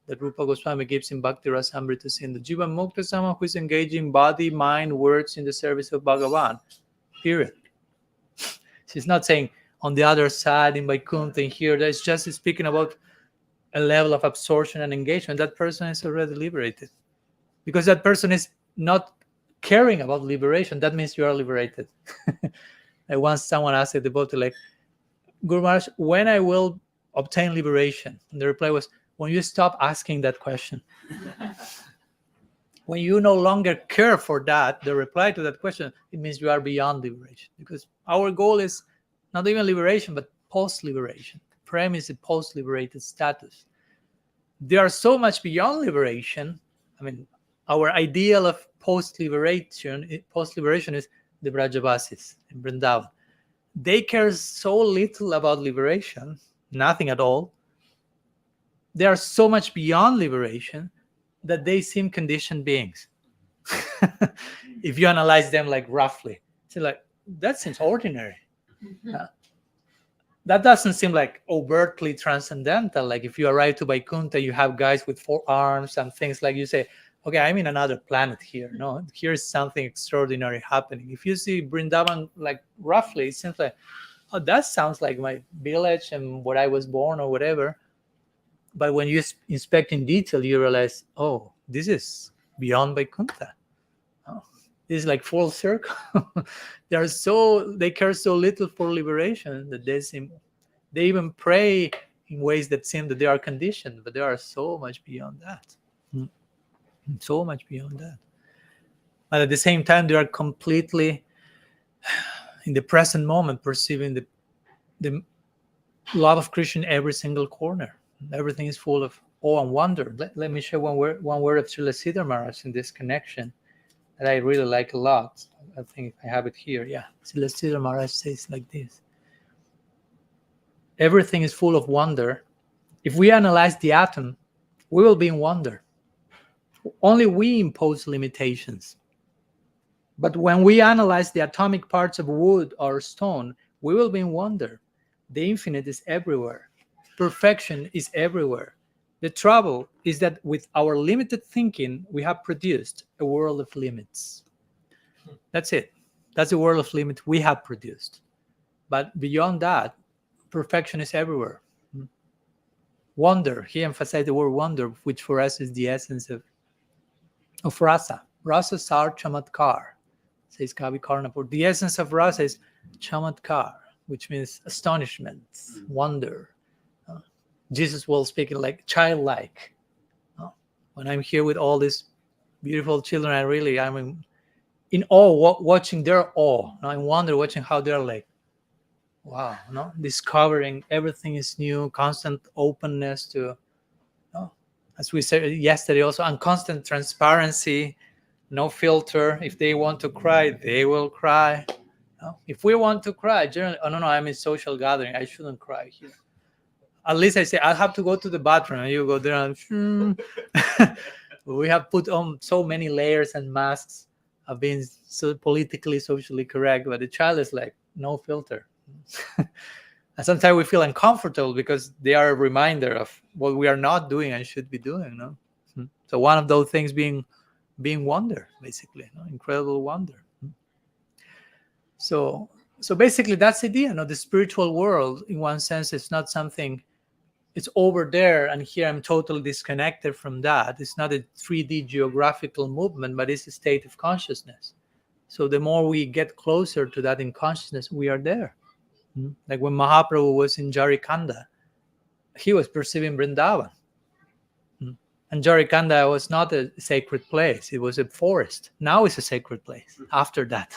that Rupa Goswami gives in Bhakti Rasamrita Sindhu. Jivan Mukta is someone who is engaging body, mind, words in the service of Bhagavan. Period. She's not saying on the other side in Vaikuntha here. That's just speaking about a level of absorption and engagement. That person is already liberated. Because that person is not caring about liberation. That means you are liberated. Like once someone asked a devotee, like, Guru Maharaj, when I will obtain liberation? And the reply was, when you stop asking that question. When you no longer care for that, the reply to that question, it means you are beyond liberation. Because our goal is not even liberation, but post-liberation. Prem is a post-liberated status. They are so much beyond liberation. I mean, our ideal of post-liberation is the Brajavasis in Vrindavan. They care so little about liberation, nothing at all. They are so much beyond liberation that they seem conditioned beings. If you analyze them like roughly, it's like, that seems ordinary. That doesn't seem like overtly transcendental. Like if you arrive to Vaikuntha, you have guys with 4 arms and things like you say, okay, I'm in another planet here. No, here's something extraordinary happening. If you see Vrindavan like roughly, it seems like, oh, that sounds like my village and where I was born or whatever. But when you inspect in detail, you realize, oh, this is beyond Vaikuntha. Oh, this is like full circle. They care so little for liberation that they even pray in ways that seem that they are conditioned, but they are so much beyond that. So much beyond that. But at the same time, they are completely in the present moment perceiving the love of Krishna in every single corner. Everything is full of awe and wonder. Let me share one word of Srila Siddhar Maharaj in this connection that I really like a lot. I think I have it here. Yeah. Srila Siddhar Maharaj says like this. Everything is full of wonder. If we analyze the atom, we will be in wonder. Only we impose limitations. But when we analyze the atomic parts of wood or stone, we will be in wonder. The infinite is everywhere. Perfection is everywhere. The trouble is that with our limited thinking, we have produced a world of limits. That's it. That's the world of limits we have produced. But beyond that, perfection is everywhere. Wonder, he emphasized the word wonder, which for us is the essence of rasa. Rasa sar chamatkar, says Kavi Karnapur. The essence of rasa is chamatkar, which means astonishment, wonder. Jesus will speak like childlike. When I'm here with all these beautiful children, I'm in awe watching their awe. I wonder watching how they're like, wow, discovering everything is new, constant openness to, as we said yesterday also, and constant transparency, no filter. If they want to cry, they will cry. If we want to cry, generally, oh no, I'm in social gathering, I shouldn't cry here. At least I say, I'll have to go to the bathroom, and you go there and we have put on so many layers and masks of being so politically, socially correct, but the child is like, no filter. And sometimes we feel uncomfortable because they are a reminder of what we are not doing and should be doing. So one of those things being wonder, basically, incredible wonder. So basically that's the idea. The spiritual world, in one sense, is not something, it's over there, and here I'm totally disconnected from that. It's not a 3D geographical movement, but it's a state of consciousness. So the more we get closer to that in consciousness, we are there. Like when Mahaprabhu was in Jarikanda, he was perceiving Vrindavan. And Jarikanda was not a sacred place. It was a forest. Now it's a sacred place after that.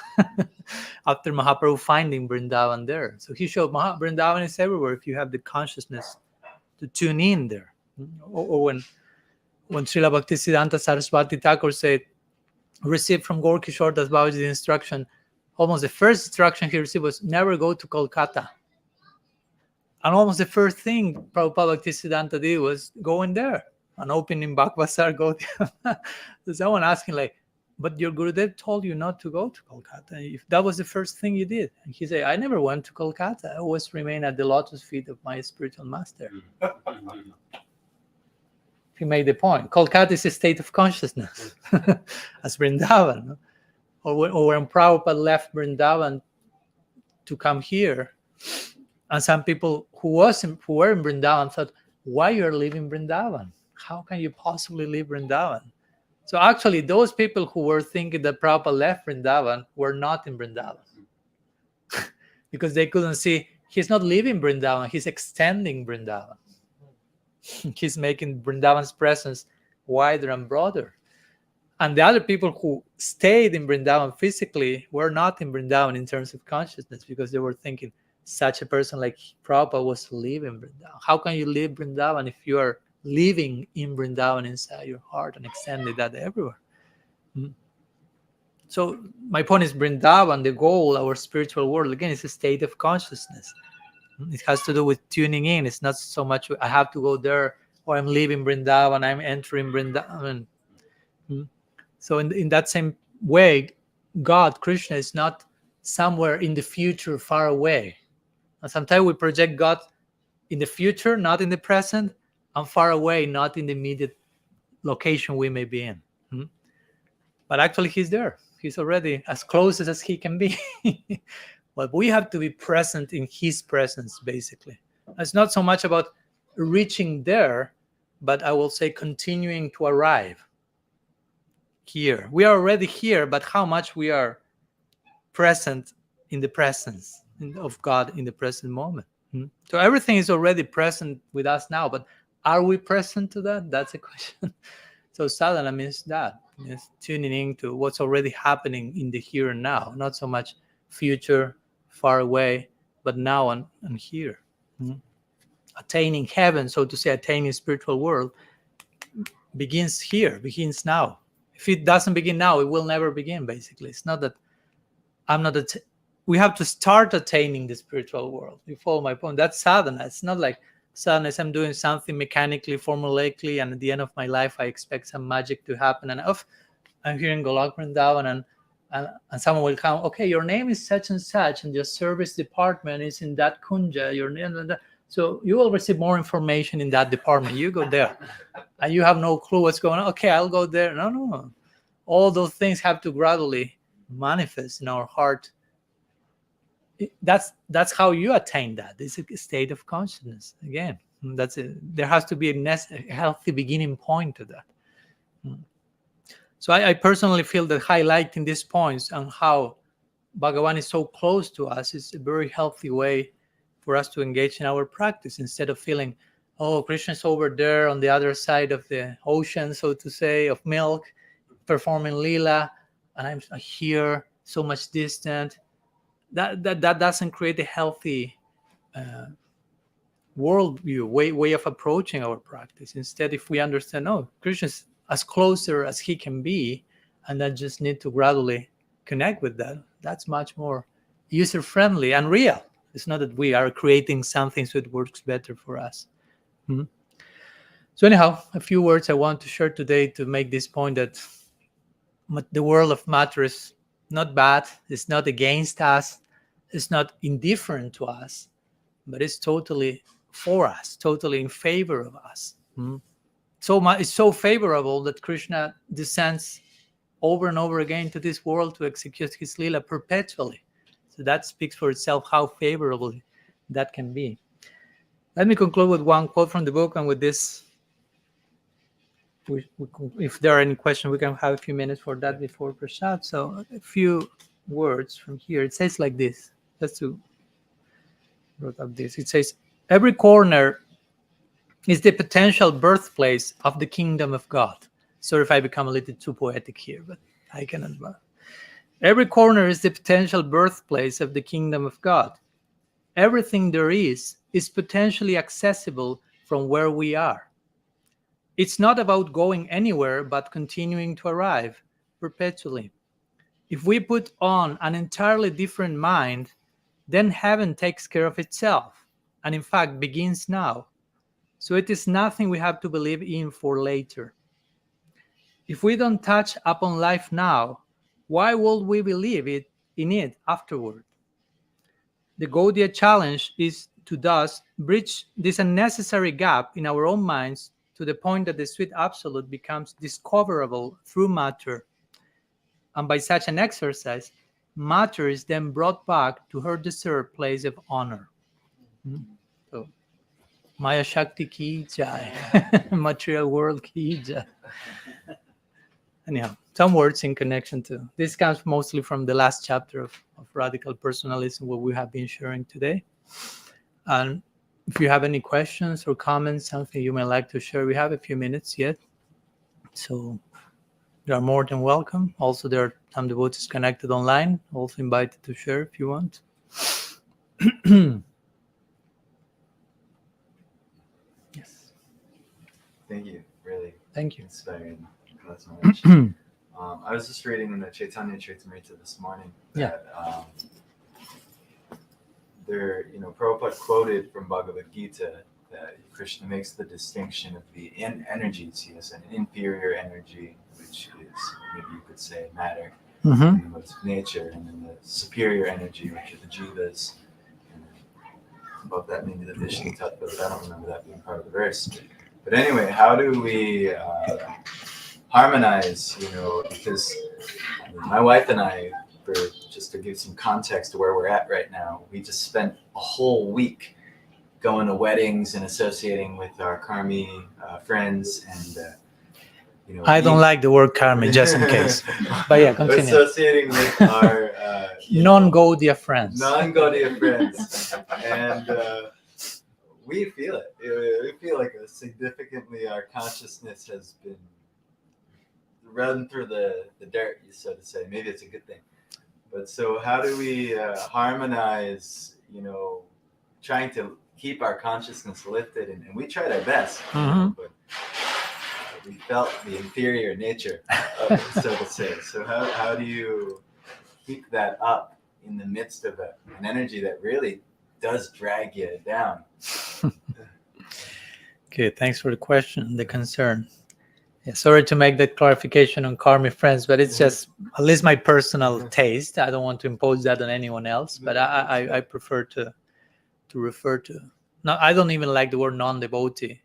After Mahaprabhu finding Vrindavan there. So he showed Vrindavan is everywhere if you have the consciousness to tune in there. Or when Srila Bhaktisiddhanta Saraswati Thakur said, received from Gaur Kishore Das Babaji the instruction, almost the first instruction he received was never go to Kolkata. And almost the first thing Prabhupada Bhaktisiddhanta did was go in there and open in Bhakvasar Gaudiya. So someone asking like, but your Gurudev told you not to go to Kolkata. If that was the first thing you did. And he said, I never went to Kolkata. I always remain at the lotus feet of my spiritual master. He made the point. Kolkata is a state of consciousness, as Vrindavan. No? Or when Prabhupada left Vrindavan to come here, and some people who were in Vrindavan thought, why you're leaving Vrindavan? How can you possibly leave Vrindavan? So actually, those people who were thinking that Prabhupada left Vrindavan were not in Vrindavan. Because they couldn't see, he's not leaving Vrindavan, he's extending Vrindavan. He's making Vrindavan's presence wider and broader. And the other people who stayed in Vrindavan physically were not in Vrindavan in terms of consciousness, because they were thinking, such a person like Prabhupada was leaving Vrindavan. How can you leave Vrindavan if you are living in Vrindavan inside your heart and extending that everywhere? So my point is, Vrindavan, the goal, our spiritual world, again, is a state of consciousness. It has to do with tuning in. It's not so much I have to go there, or I'm leaving Vrindavan, I'm entering Vrindavan. So in that same way, God, Krishna, is not somewhere in the future far away. And sometimes we project God in the future, not in the present, and far away, not in the immediate location we may be in. But actually, he's there. He's already as close as he can be. But we have to be present in his presence, basically. It's not so much about reaching there, but I will say continuing to arrive here. We are already here, but how much we are present in the presence of God in the present moment. So everything is already present with us now, but are we present to that? That's a question. So sadhana means that. It's tuning into what's already happening in the here and now, not so much future, far away, but now and here. Attaining heaven, so to say, attaining spiritual world, begins here, begins now. If it doesn't begin now, it will never begin, basically. It's not that we have to start attaining the spiritual world. You follow my point? That's sadhana. It's not like sadhana is I'm doing something mechanically, formulaically, and at the end of my life, I expect some magic to happen. And I'm here in Golok Vrindavan, and someone will come, okay, your name is such and such, and your service department is in that kunja, your name, so you will receive more information in that department. You go there, and you have no clue what's going on. Okay, I'll go there. No. All those things have to gradually manifest in our heart. That's how you attain that. It's a state of consciousness. Again, there has to be a healthy beginning point to that. So I personally feel that highlighting these points and how Bhagavan is so close to us is a very healthy way for us to engage in our practice, instead of feeling, oh, Krishna's over there on the other side of the ocean, so to say, of milk, performing lila, and I'm here, so much distant. That doesn't create a healthy worldview, way of approaching our practice. Instead, if we understand, oh, Krishna's as closer as he can be, and I just need to gradually connect with that, that's much more user-friendly and real. It's not that we are creating something so it works better for us. So anyhow, a few words I want to share today to make this point that the world of matter is not bad, it's not against us, it's not indifferent to us, but it's totally for us, totally in favor of us. It's so favorable that Krishna descends over and over again to this world to execute his lila perpetually. So that speaks for itself how favorable that can be. Let me conclude with one quote from the book, and with this, if there are any questions, we can have a few minutes for that before Prasad. So a few words from here. It says like this. Just to wrote up this. It says, every corner is the potential birthplace of the kingdom of God. Sorry if I become a little too poetic here, but I cannot. Every corner is the potential birthplace of the kingdom of God. Everything there is potentially accessible from where we are. It's not about going anywhere, but continuing to arrive perpetually. If we put on an entirely different mind, then heaven takes care of itself, and in fact begins now. So it is nothing we have to believe in for later. If we don't touch upon life now, why would we believe in it afterward? The Gaudiya challenge is to thus bridge this unnecessary gap in our own minds to the point that the sweet absolute becomes discoverable through matter. And by such an exercise, matter is then brought back to her deserved place of honor. So, Maya Shakti ki jai, material world ki jai. Anyhow, some words in connection to this comes mostly from the last chapter of Radical Personalism, what we have been sharing today. And if you have any questions or comments, something you may like to share, we have a few minutes yet. So you are more than welcome. Also, there are some devotees connected online, also invited to share if you want. Yes. Thank you. Really. Thank you. Inspiring. That's so much. I was just reading in the Chaitanya Charitamrita this morning that there, Prabhupada quoted from Bhagavad Gita that Krishna makes the distinction of the energies. He has an inferior energy, which is, maybe you could say, matter, and the modes of nature, and then the superior energy, which are the jivas. And above that, maybe the Vishnu Tattva, but I don't remember that being part of the verse. But anyway, how do we harmonize, because my wife and I, just to give some context to where we're at right now, we just spent a whole week going to weddings and associating with our karmi friends, and I don't like the word karmi, just in case. But yeah, continue. Associating with our non-Gaudiya friends. Non-Gaudiya friends, and we feel it. We feel like significantly our consciousness has been run through the dirt, so to say. Maybe it's a good thing. But so how do we harmonize, trying to keep our consciousness lifted? And we tried our best, but we felt the inferior nature of it, so to say. So how do you keep that up in the midst of an energy that really does drag you down? Okay, thanks for the question, the concern. Yeah, sorry to make that clarification on karmic friends, but it's just at least my personal taste. I don't want to impose that on anyone else, but I prefer to refer to. No, I don't even like the word non-devotee,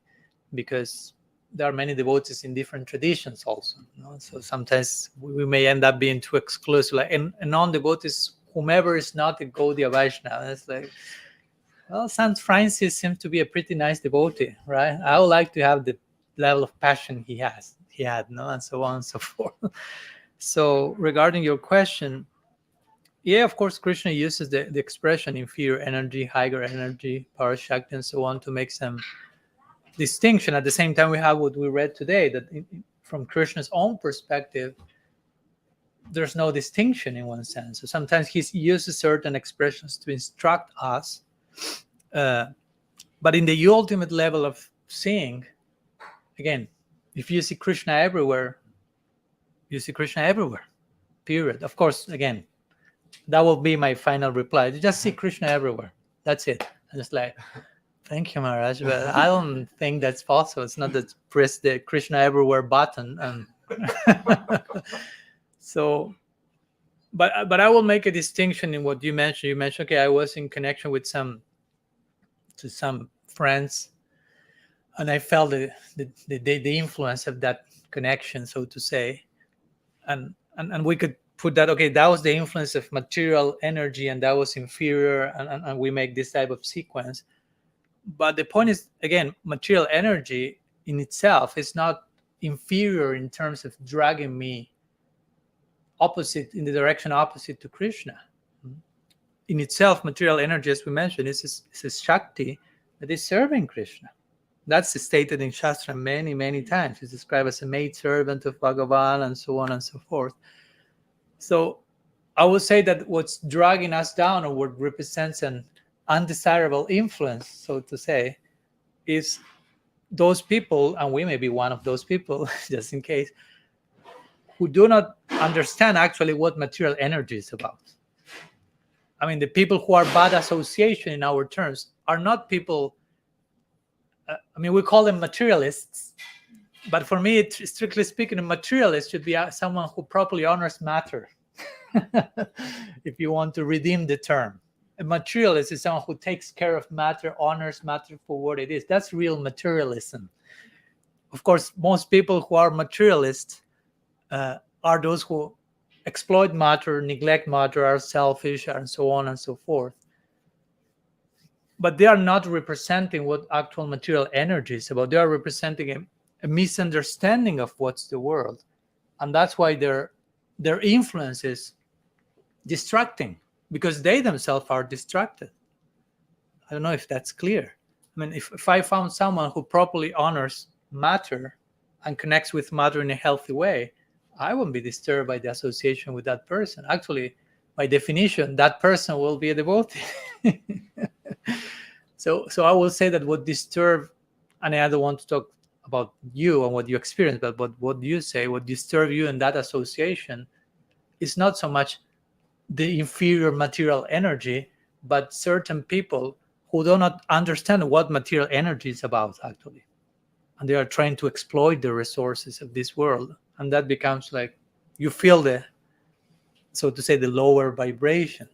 because there are many devotees in different traditions also. So sometimes we may end up being too exclusive. Like, and non-devotee is whomever is not a Gaudiya Vaishnava. It's like, well, Saint Francis seems to be a pretty nice devotee, right? I would like to have the level of passion he had, and so on and so forth. So regarding your question, yeah, of course, Krishna uses the expression inferior energy, higher energy, power shakti, and so on to make some distinction. At the same time, we have what we read today, that from Krishna's own perspective, there's no distinction in one sense. So sometimes he uses certain expressions to instruct us, but in the ultimate level of seeing, again, if you see Krishna everywhere, you see Krishna everywhere, period. Of course, again, that will be my final reply. You just see Krishna everywhere. That's it. And it's like, thank you, Maharaj, but I don't think that's possible. It's not that press the Krishna everywhere button. And so, but I will make a distinction in what you mentioned. You mentioned, okay, I was in connection with some friends, and I felt the influence of that connection, so to say, and we could put that, okay, that was the influence of material energy, and that was inferior, and we make this type of sequence. But the point is, again, material energy in itself is not inferior in terms of dragging me in the direction opposite to Krishna. In itself, material energy, as we mentioned, is a Shakti that is serving Krishna. That's stated in Shastra many, many times. It's described as a maid servant of Bhagavan, and so on and so forth. So I would say that what's dragging us down, or what represents an undesirable influence, so to say, is those people, and we may be one of those people, just in case, who do not understand actually what material energy is about. I mean, the people who are bad association in our terms are not people, we call them materialists, But for me, strictly speaking, a materialist should be someone who properly honors matter. If you want to redeem the term, a materialist is someone who takes care of matter, honors matter for what it is. That's real materialism. Of course, most people who are materialists are those who exploit matter, neglect matter, are selfish, and so on and so forth. But they are not representing what actual material energy is about. They are representing a misunderstanding of what's the world. And that's why their influence is distracting, because they themselves are distracted. I don't know if that's clear. I mean, if I found someone who properly honors matter and connects with matter in a healthy way, I won't be disturbed by the association with that person. Actually, by definition, that person will be a devotee. So I will say that what disturbs, and I don't want to talk about you and what you experience, but what you say, what disturbs you in that association is not so much the inferior material energy, but certain people who do not understand what material energy is about, actually. And they are trying to exploit the resources of this world. And that becomes like, you feel the, so to say, the lower vibration.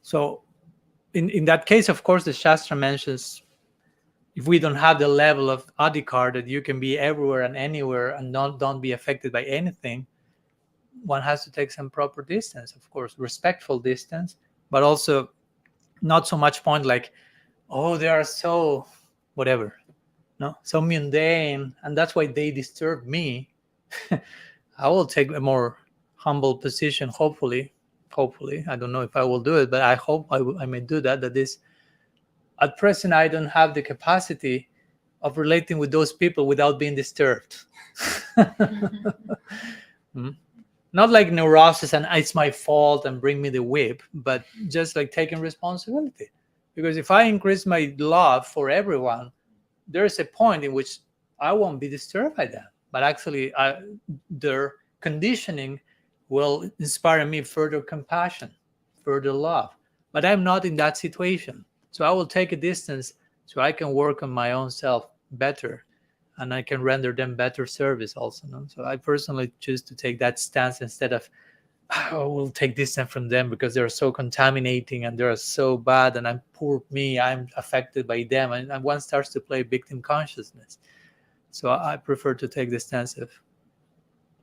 So in that case, of course, the Shastra mentions, if we don't have the level of adhikar that you can be everywhere and anywhere and don't be affected by anything, one has to take some proper distance, of course, respectful distance, but also not so much point like, oh, they are so whatever, no, so mundane, and that's why they disturb me. I will take a more humble position, hopefully. I don't know if I will do it, but I hope I may do that. That is, at present, I don't have the capacity of relating with those people without being disturbed. Not like neurosis and it's my fault and bring me the whip, but just like taking responsibility. Because if I increase my love for everyone, there's a point in which I won't be disturbed by them. But actually, their conditioning will inspire me further compassion, further love. But I'm not in that situation. So I will take a distance so I can work on my own self better, and I can render them better service also. No? So I personally choose to take that stance instead of, oh, we'll take distance from them because they're so contaminating and they're so bad and I'm poor me, I'm affected by them. And one starts to play victim consciousness. So I prefer to take the stance of,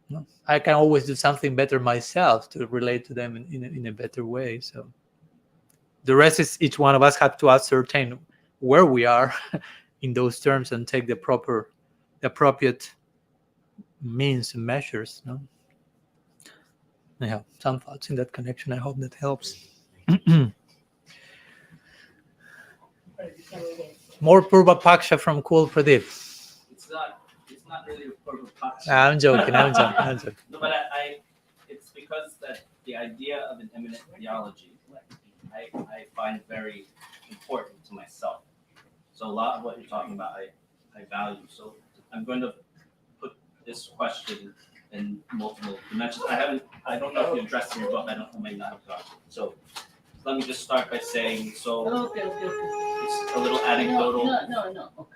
no, I can always do something better myself to relate to them in a better way. So the rest is each one of us have to ascertain where we are in those terms and take the appropriate means and measures. No? I have some thoughts in that connection. I hope that helps. More Purva Paksha from Cool Pradeep. It's not really a Purva Paksha. I'm joking. No, but it's because that the idea of an immanent theology, I find very important to myself. So a lot of what you're talking about, I value. So I'm going to put this question in multiple dimensions. I don't know if you addressed it in your book. I may not have got it. So let me just start by saying, so Okay. it's a little anecdotal. No. Okay.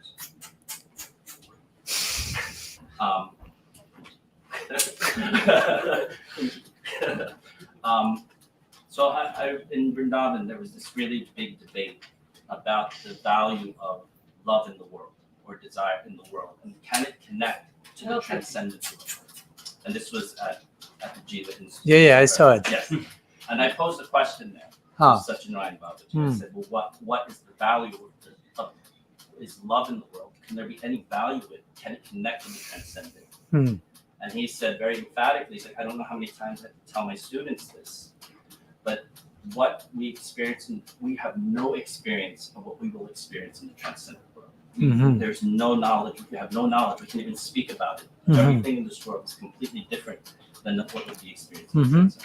So I in Vrindavan, there was this really big debate about the value of love in the world or desire in the world, and can it connect to the transcendent world? And this was at the Jiva Institute. Yeah, I saw it. Yes. And I posed a question there. Such an about it. I said, well, what is the value of is love in the world? Can there be any value in it? Can it connect to the transcendent? And he said very emphatically, he's like, I don't know how many times I have to tell my students this, but what we experience, we have no experience of what we will experience in the transcendent world. There's no knowledge. We have no knowledge. We can't even speak about it. Everything in this world is completely different than what would be experienced.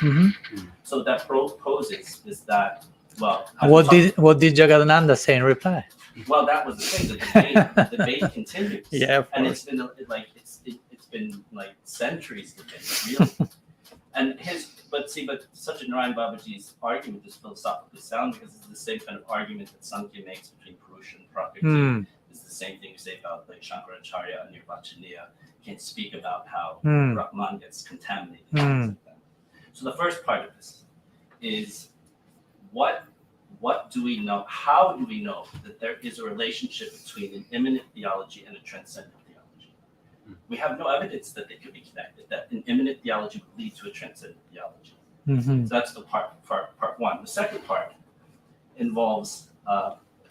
So that proposes is that, well. What did Jagadananda say in reply? Well, that was the thing. The debate continues. Yeah, of and course. it's been like centuries debate, really. And but Satyanarayana Babaji's argument is philosophically sound because it's the same kind of argument that Sankhya makes between Purusha and Prakriti. It's the the same thing you say about like Shankaracharya and Nirvachaniya. Can't speak about how Brahman gets contaminated. Things like that. So the first part of this is what do we know? How do we know that there is a relationship between an immanent theology and a transcendent theology? We have no evidence that they could be connected, that an immanent theology would lead to a transcendent theology. So that's the part one. The second part involves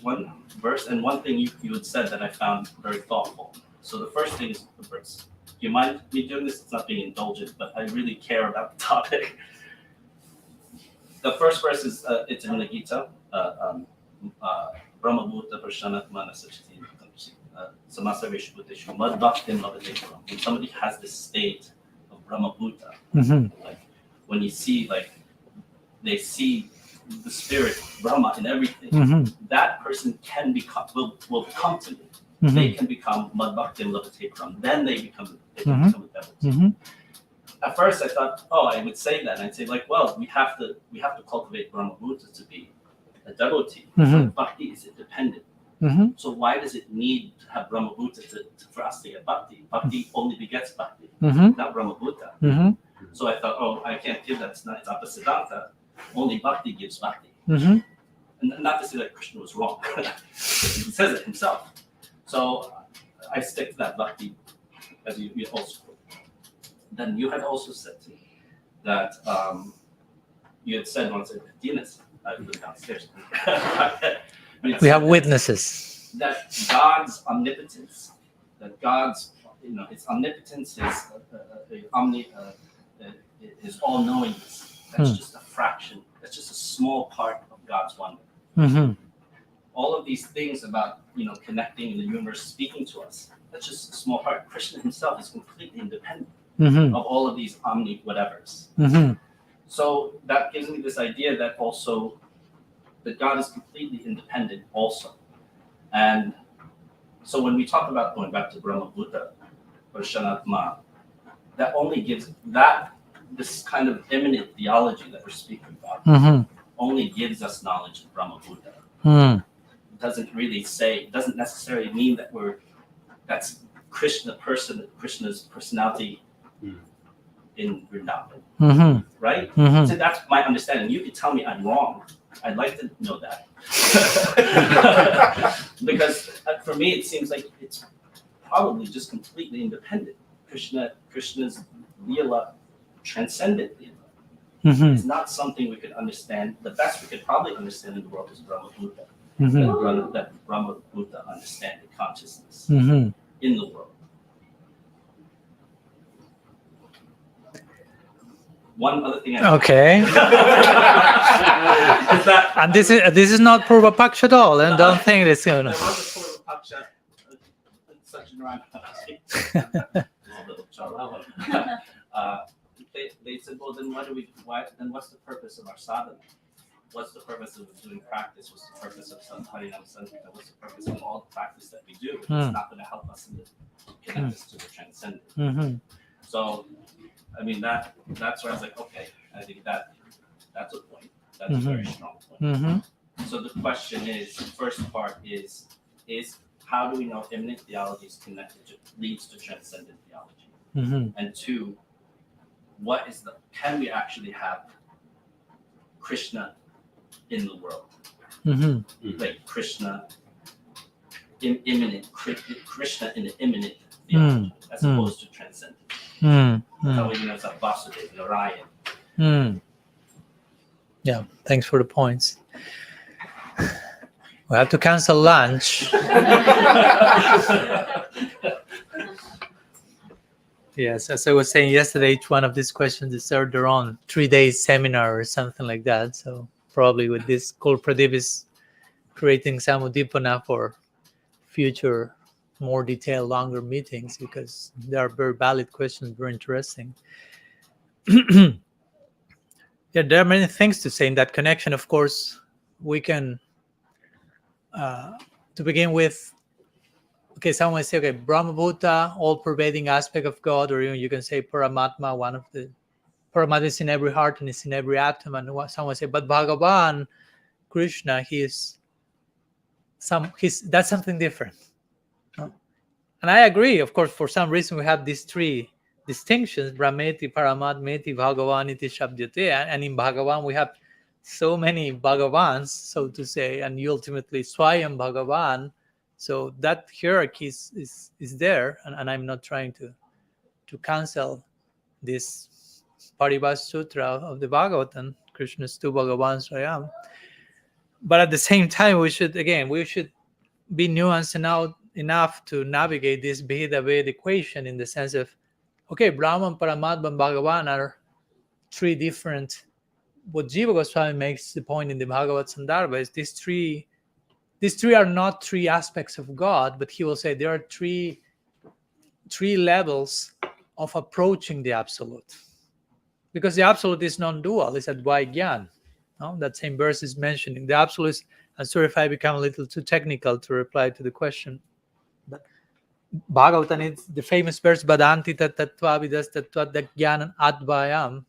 one verse and one thing you had said that I found very thoughtful. So the first thing is the verse. Do you mind me doing this? It's not being indulgent, but I really care about the topic. The first verse is it's in the Gita. Brahma Bhuta Prashanatma Nasachati Samasaveshu Bhuteshu Mad Bhaktim Lavadekram. When somebody has this state of Brahma Bhuta, like when you see, like they see the spirit Brahma in everything, that person can become will come to me. They can become Mad Bhaktim Lavadekram. Then they become a devotee. At first, I thought, I would say that. And I'd say, like, well, we have to cultivate Brahma Bhuta to be a devotee. But bhakti is independent. So why does it need to have Brahma Bhuta for us to get bhakti? Bhakti only begets bhakti, not Brahma Bhuta. So I thought, I can't give that. It's apasiddhanta. Only bhakti gives bhakti. And not to say that Krishna was wrong. He says it himself. So I stick to that bhakti, as you also. Then you had also said to me that you had said once, Dinas, I live downstairs. We have witnesses. That God's omnipotence, that God's, His omnipotence, His all-knowingness. That's just a fraction. That's just a small part of God's wonder. All of these things about connecting in the universe, speaking to us. That's just a small part. Krishna himself is completely independent of all of these omni-whatevers. So that gives me this idea that also that God is completely independent also. And so when we talk about going back to Brahma Bhuta or Shanatma, that only gives this kind of immanent theology that we're speaking about only gives us knowledge of Brahma Bhuta. It doesn't necessarily mean that that's Krishna's personality in Vrindavan, right? So that's my understanding. You can tell me I'm wrong. I'd like to know that. Because for me, it seems like it's probably just completely independent. Krishna's lila, transcendent lila. It's not something we could understand. The best we could probably understand in the world is Brahma Bhuta. That Brahma Bhuta understanding consciousness in the world. One other thing. Okay. And this is not Purva Paksha at all, and don't think it's going to. There was a Purva Paksha, such they said, well, then then what's the purpose of our sadhana? What's the purpose of doing practice? What's the purpose of Harinam Sankirtan? What's the purpose of all the practice that we do? It's not going to help us connect us to the transcendent. So, I mean, that's where I was like, okay, I think that's a point. That's a very strong point. So the question is, the first part is how do we know immanent theology is leads to transcendent theology? And two, can we actually have Krishna in the world? Like Krishna Krishna in the immanent theology, as opposed to transcendent. That's how we know it's Vasudeva, Narayan. Yeah, thanks for the points. We have to cancel lunch. Yes, as I was saying yesterday, each one of these questions deserve their own 3-day seminar or something like that. So probably with this, Kul Pradeep is creating some udipana for future, more detailed, longer meetings, because they are very valid questions, very interesting. Yeah, there are many things to say in that connection. Of course, we can, to begin with, okay, someone might say, okay, Brahma Bhuta, all-pervading aspect of God, or you can say Paramatma, one of the Paramatma is in every heart and is in every atom. And someone say, but Bhagavan, Krishna, that's something different. And I agree, of course, for some reason we have these three distinctions: Brahmeti, Paramatmeti, Bhagavaniti, Shabdyate. And in Bhagavan we have so many Bhagavans, so to say, and ultimately Swayam Bhagavan. So that hierarchy is there, and I'm not trying to cancel this Paribhas Sutra of the Bhagavatam, Krishna's two Bhagavans Swayam. But at the same time, we should be nuanced enough to navigate this Bheda-Ved equation, in the sense of, okay, Brahman, Paramatma, and Bhagavan are three different. What Jiva Goswami makes the point in the Bhagavad Sandarbha is these three are not three aspects of God, but he will say there are three levels of approaching the Absolute. Because the Absolute is non-dual, it's Advaya Gyan. No? That same verse is mentioning the Absolute is, I'm sorry if I become a little too technical to reply to the question. But Bhagavatam is the famous verse, Badanti tattva vidas tattva gyanan advayam.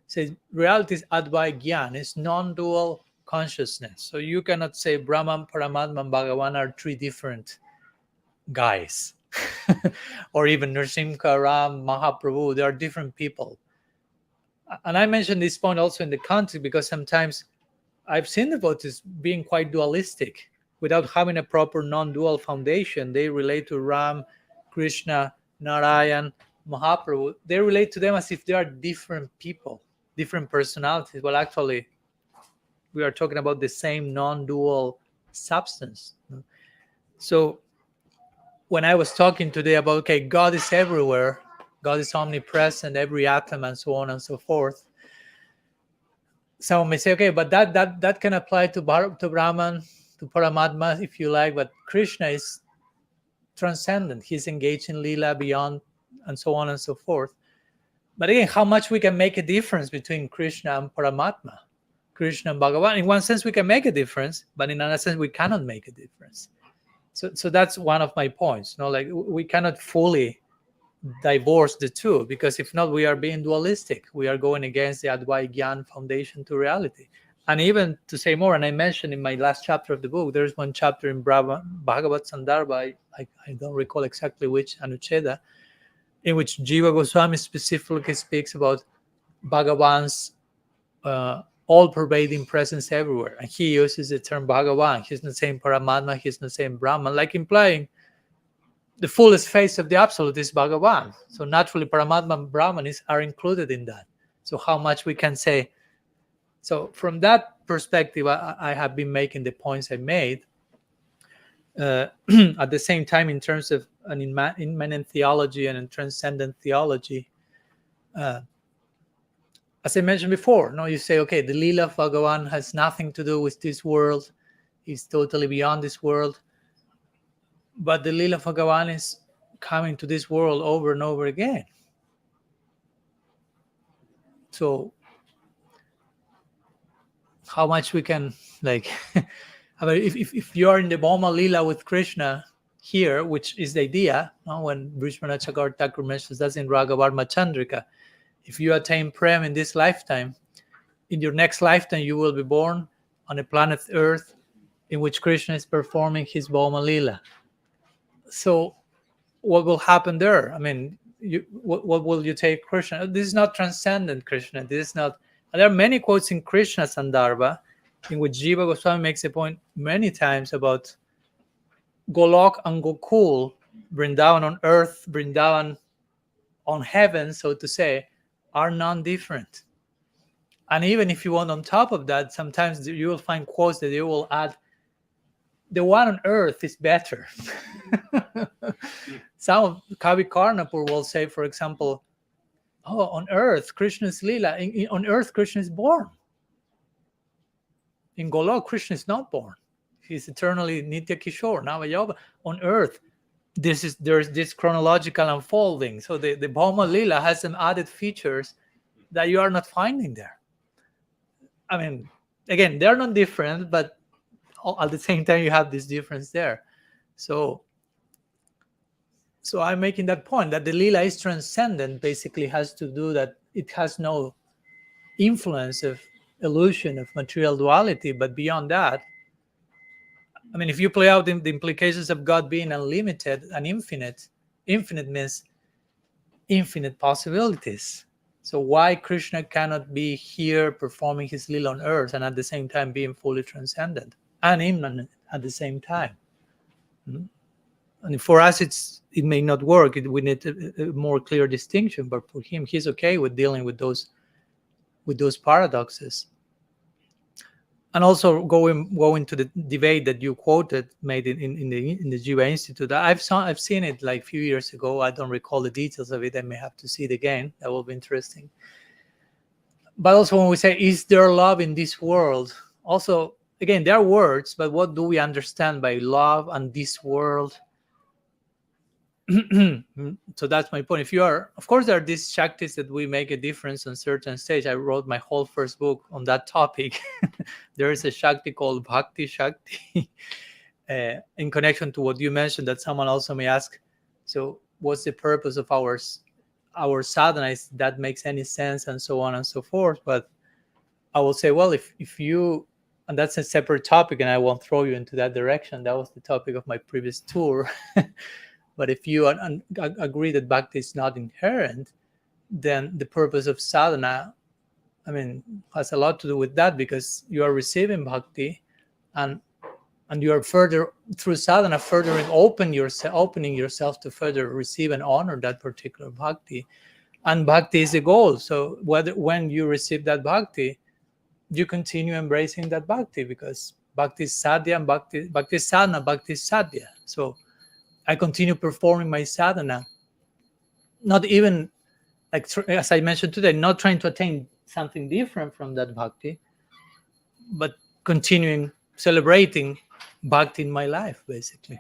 Says reality is Advaya Gyan, it's non-dual consciousness. So you cannot say Brahman, Paramatma, and Bhagavan are three different guys. Or even Nrsimha, Ram, Mahaprabhu, they are different people. And I mentioned this point also in the context because sometimes I've seen devotees being quite dualistic without having a proper non-dual foundation. They relate to Ram, Krishna, Narayan, Mahaprabhu. They relate to them as if they are different people, different personalities. Well, actually, we are talking about the same non-dual substance. So when I was talking today about, okay, God is everywhere, God is omnipresent, every atom, and so on and so forth. Someone may say, okay, but that can apply to Brahman, to Paramatma, if you like, but Krishna is transcendent. He's engaged in Lila beyond, and so on and so forth. But again, how much we can make a difference between Krishna and Paramatma, Krishna and Bhagavan? In one sense, we can make a difference, but in another sense, we cannot make a difference. So that's one of my points. Like we cannot fully divorce the two, because if not, we are being dualistic. We are going against the Advaya Gyan foundation to reality. And even to say more, and I mentioned in my last chapter of the book, there's one chapter in Bhagavad Sandarbha, I don't recall exactly which Anucheda, in which Jiva Goswami specifically speaks about Bhagavan's all-pervading presence everywhere. And he uses the term Bhagavan. He's not saying Paramatma, he's not saying Brahman, like implying the fullest face of the Absolute is Bhagavan. So naturally, Paramatma and Brahman are included in that. So how much we can say. So from that perspective, I have been making the points I made. At the same time, in terms of an immanent theology and a transcendent theology, as I mentioned before, you say, okay, the Lila of Bhagavan has nothing to do with this world. He's totally beyond this world. But the Lila of Bhagavan is coming to this world over and over again. So how much we can, like, I mean, if you are in the Bhoma Lila with Krishna here, which is the idea, when Brishmana Chakar Thakur mentions that in Raghavarma Chandrika, if you attain Prem in this lifetime, in your next lifetime you will be born on a planet Earth in which Krishna is performing his Bhoma Lila. So what will happen there? I mean, what will you take Krishna? This is not transcendent Krishna. This is not. And there are many quotes in Krishna Sandarbha in which Jiva Goswami makes a point many times about Golok and Gokul, Vrindavan on earth, Vrindavan on heaven, so to say, are non-different. And even if you want on top of that, sometimes you will find quotes that you will add, the one on earth is better. Some of Kavi Karnapur will say, for example, on earth, Krishna's Leela. On earth, Krishna is born. In Golok, Krishna is not born. He's eternally Nitya Kishore, Navayava. On earth, there's this chronological unfolding. So the Bhoma Leela has some added features that you are not finding there. I mean, again, they're not different, but at the same time, you have this difference there. So I'm making that point that the Leela is transcendent, basically has to do that it has no influence of illusion of material duality, but beyond that, I mean, if you play out the implications of God being unlimited and infinite, infinite means infinite possibilities. So why Krishna cannot be here performing his lila on earth and at the same time being fully transcendent and immanent at the same time? And for us, it may not work. We need a more clear distinction. But for him, he's okay with dealing with those paradoxes. And also going to the debate that you quoted, made in the Jiva Institute. I've seen it like a few years ago. I don't recall the details of it. I may have to see it again. That will be interesting. But also when we say, is there love in this world? Also, again, there are words, but what do we understand by love and this world? So that's my point. Of course, there are these Shaktis that we make a difference on certain stage. I wrote my whole first book on that topic. There is a Shakti called Bhakti Shakti. In connection to what you mentioned, that someone also may ask, so what's the purpose of our sadhana? If that makes any sense, and so on and so forth. But I will say, well, if you, and that's a separate topic, and I won't throw you into that direction. That was the topic of my previous tour. But if you agree that bhakti is not inherent, then the purpose of sadhana, has a lot to do with that, because you are receiving bhakti, and you are further through sadhana opening yourself to further receive and honor that particular bhakti, and bhakti is the goal. So when you receive that bhakti, you continue embracing that bhakti, because bhakti is sadhya, and bhakti is sadhana, bhakti is sadhya. So I continue performing my sadhana, not even, like as I mentioned today, not trying to attain something different from that bhakti, but continuing celebrating bhakti in my life, basically.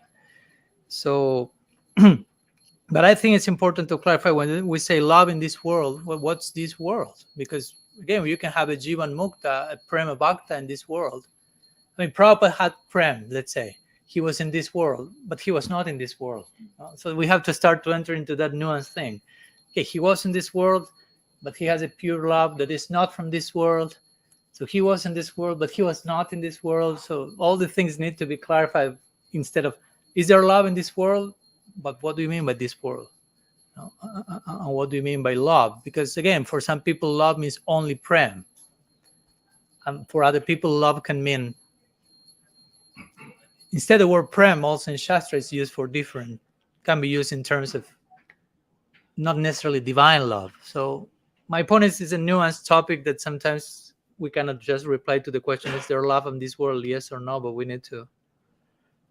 So, but I think it's important to clarify when we say love in this world, well, what's this world? Because again, you can have a Jivan Mukta, a Prema Bhakta in this world. Prabhupada had Prem, let's say. He was in this world, but he was not in this world. So we have to start to enter into that nuanced thing. Okay, he was in this world, but he has a pure love that is not from this world. So he was in this world, but he was not in this world. So all the things need to be clarified, instead of, is there love in this world? But what do you mean by this world? And what do you mean by love? Because again, for some people, love means only prem. And for other people, love can mean, instead the word prem also in Shastra is used for different, can be used in terms of not necessarily divine love. So my point is, it's a nuanced topic that sometimes we cannot just reply to the question, is there love in this world, yes or no, but we need to.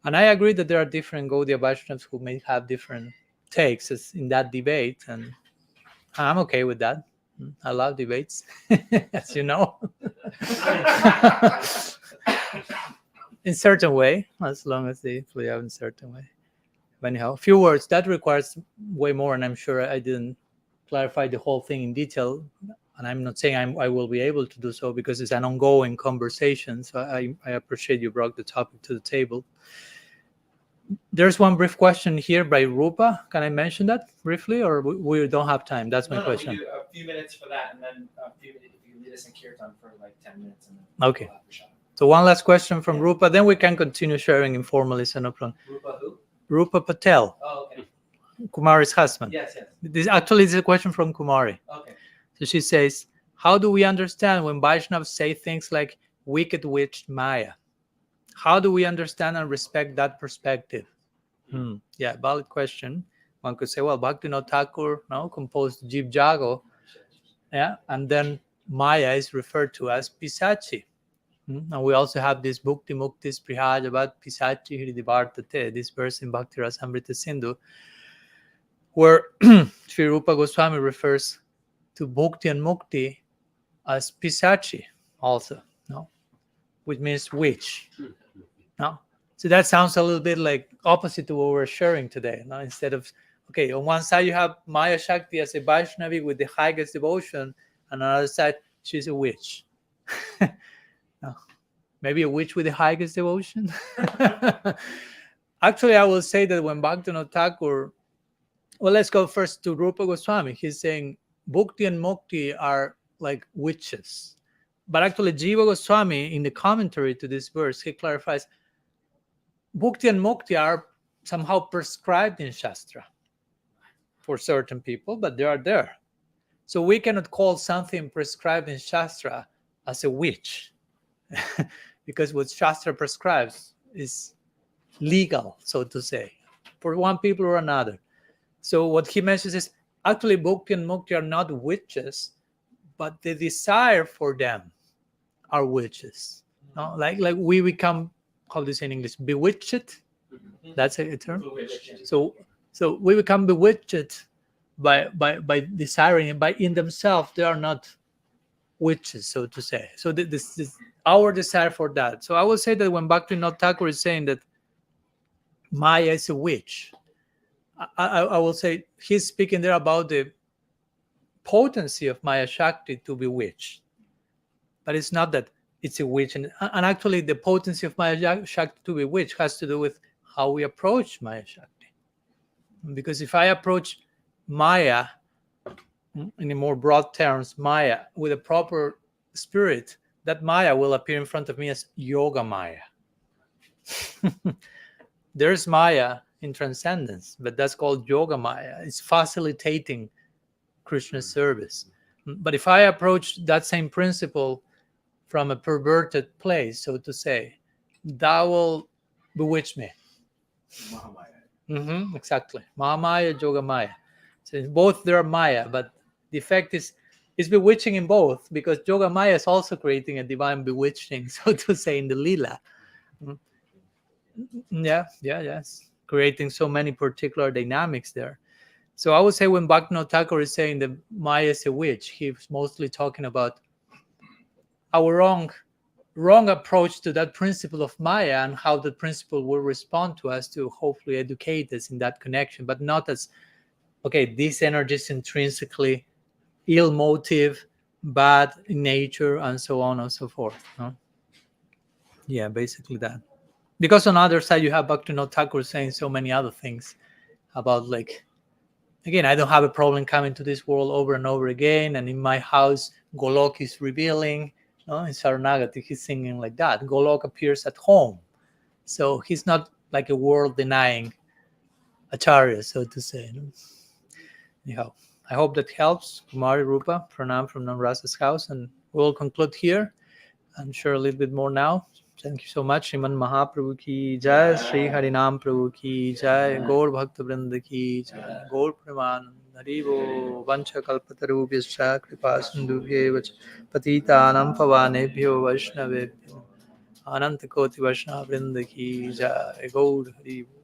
And I agree that there are different Gaudiya Vaishnavas who may have different takes in that debate, and I'm okay with that. I love debates, as you know. In certain way, as long as they play out in certain way. But anyhow, a few words, that requires way more, and I'm sure I didn't clarify the whole thing in detail, and I'm not saying I will be able to do so, because it's an ongoing conversation. So I appreciate you brought the topic to the table. There's one brief question here by Rupa. Can I mention that briefly, or we don't have time? That's my question. We do a few minutes for that, and then a few minutes if you lead us in kirtan for like 10 minutes. And then okay. So one last question from Rupa, then we can continue sharing informally. So no problem. Rupa who? Rupa Patel. Oh, okay. Kumari's husband. Yes. This is a question from Kumari. Okay. So she says, how do we understand when Vaishnavas say things like wicked witch Maya? How do we understand and respect that perspective? Yeah, valid question. One could say, well, Bhaktivinoda Thakur composed Jeev Jago, yeah, and then Maya is referred to as Pisachi. And we also have this Bhukti Mukti Sprihaj about Pisachi Hridivartate, this verse in Bhakti Rasamrita Sindhu, where Sri Rupa Goswami refers to Bhukti and Mukti as Pisachi also, which means witch. So that sounds a little bit like opposite to what we're sharing today. Instead of, okay, on one side you have Maya Shakti as a Vaishnavi with the highest devotion, and on the other side she's a witch. Maybe a witch with the highest devotion. Actually, I will say that when Bhaktivinoda Thakur, well, let's go first to Rupa Goswami. He's saying Bhukti and Mukti are like witches. But actually, Jiva Goswami, in the commentary to this verse, he clarifies Bhukti and Mukti are somehow prescribed in Shastra. for certain people, but they are there. So we cannot call something prescribed in Shastra as a witch, because what Shastra prescribes is legal, so to say, for one people or another. So what he mentions is actually bhakti and mukti are not witches, but the desire for them are witches. No? Like we become, how do you say in English, bewitched? That's a term. So we become bewitched by desiring, by in themselves they are not witches, so to say. So this our desire for that. So I would say that when Bhaktivinoda Thakur is saying that Maya is a witch, I will say he's speaking there about the potency of Maya Shakti to bewitch, but it's not that it's a witch. And actually the potency of Maya Shakti to bewitch has to do with how we approach Maya Shakti. Because if I approach Maya, in a more broad terms, Maya with a proper spirit, that Maya will appear in front of me as Yoga Maya. There's Maya in transcendence, but that's called Yoga Maya. It's facilitating Krishna's service. But if I approach that same principle from a perverted place, so to say, that will bewitch me. Exactly. Mahamaya, Yoga Maya. So both there are Maya, but the effect is bewitching in both, because Yoga Maya is also creating a divine bewitching, so to say, in the Lila. Yes. Creating so many particular dynamics there. So I would say when Bhaktivinoda Thakur is saying that Maya is a witch, he's mostly talking about our wrong approach to that principle of Maya and how that principle will respond to us to hopefully educate us in that connection, but not as, okay, this energy is intrinsically ill motive, bad in nature, and so on and so forth. No? Yeah, basically that. Because on the other side, you have Bhaktivinoda Thakur saying so many other things about, like, again, I don't have a problem coming to this world over and over again, and in my house, Golok is revealing. No? In Saranagati, he's singing like that. Golok appears at home. So he's not like a world-denying acharya, so to say. No? Anyhow, I hope that helps. Kumari Rupa, Pranam from Namrasa's house, and we'll conclude here and share a little bit more now. Thank you so much. Sriman Mahaprabhu ki jai, Sri Harinam Prabhu ki jai, Gaur Bhakta Vrinda ki jai, Gaur Praman Haribo, Vancha Kalpatarubhyascha Kripa Sindhubhyevacha Patitanam Pavanebhyo Vaishnavebhyo Ananta Koti Vaishnava Vrinda ki jai, Gaur Haribo.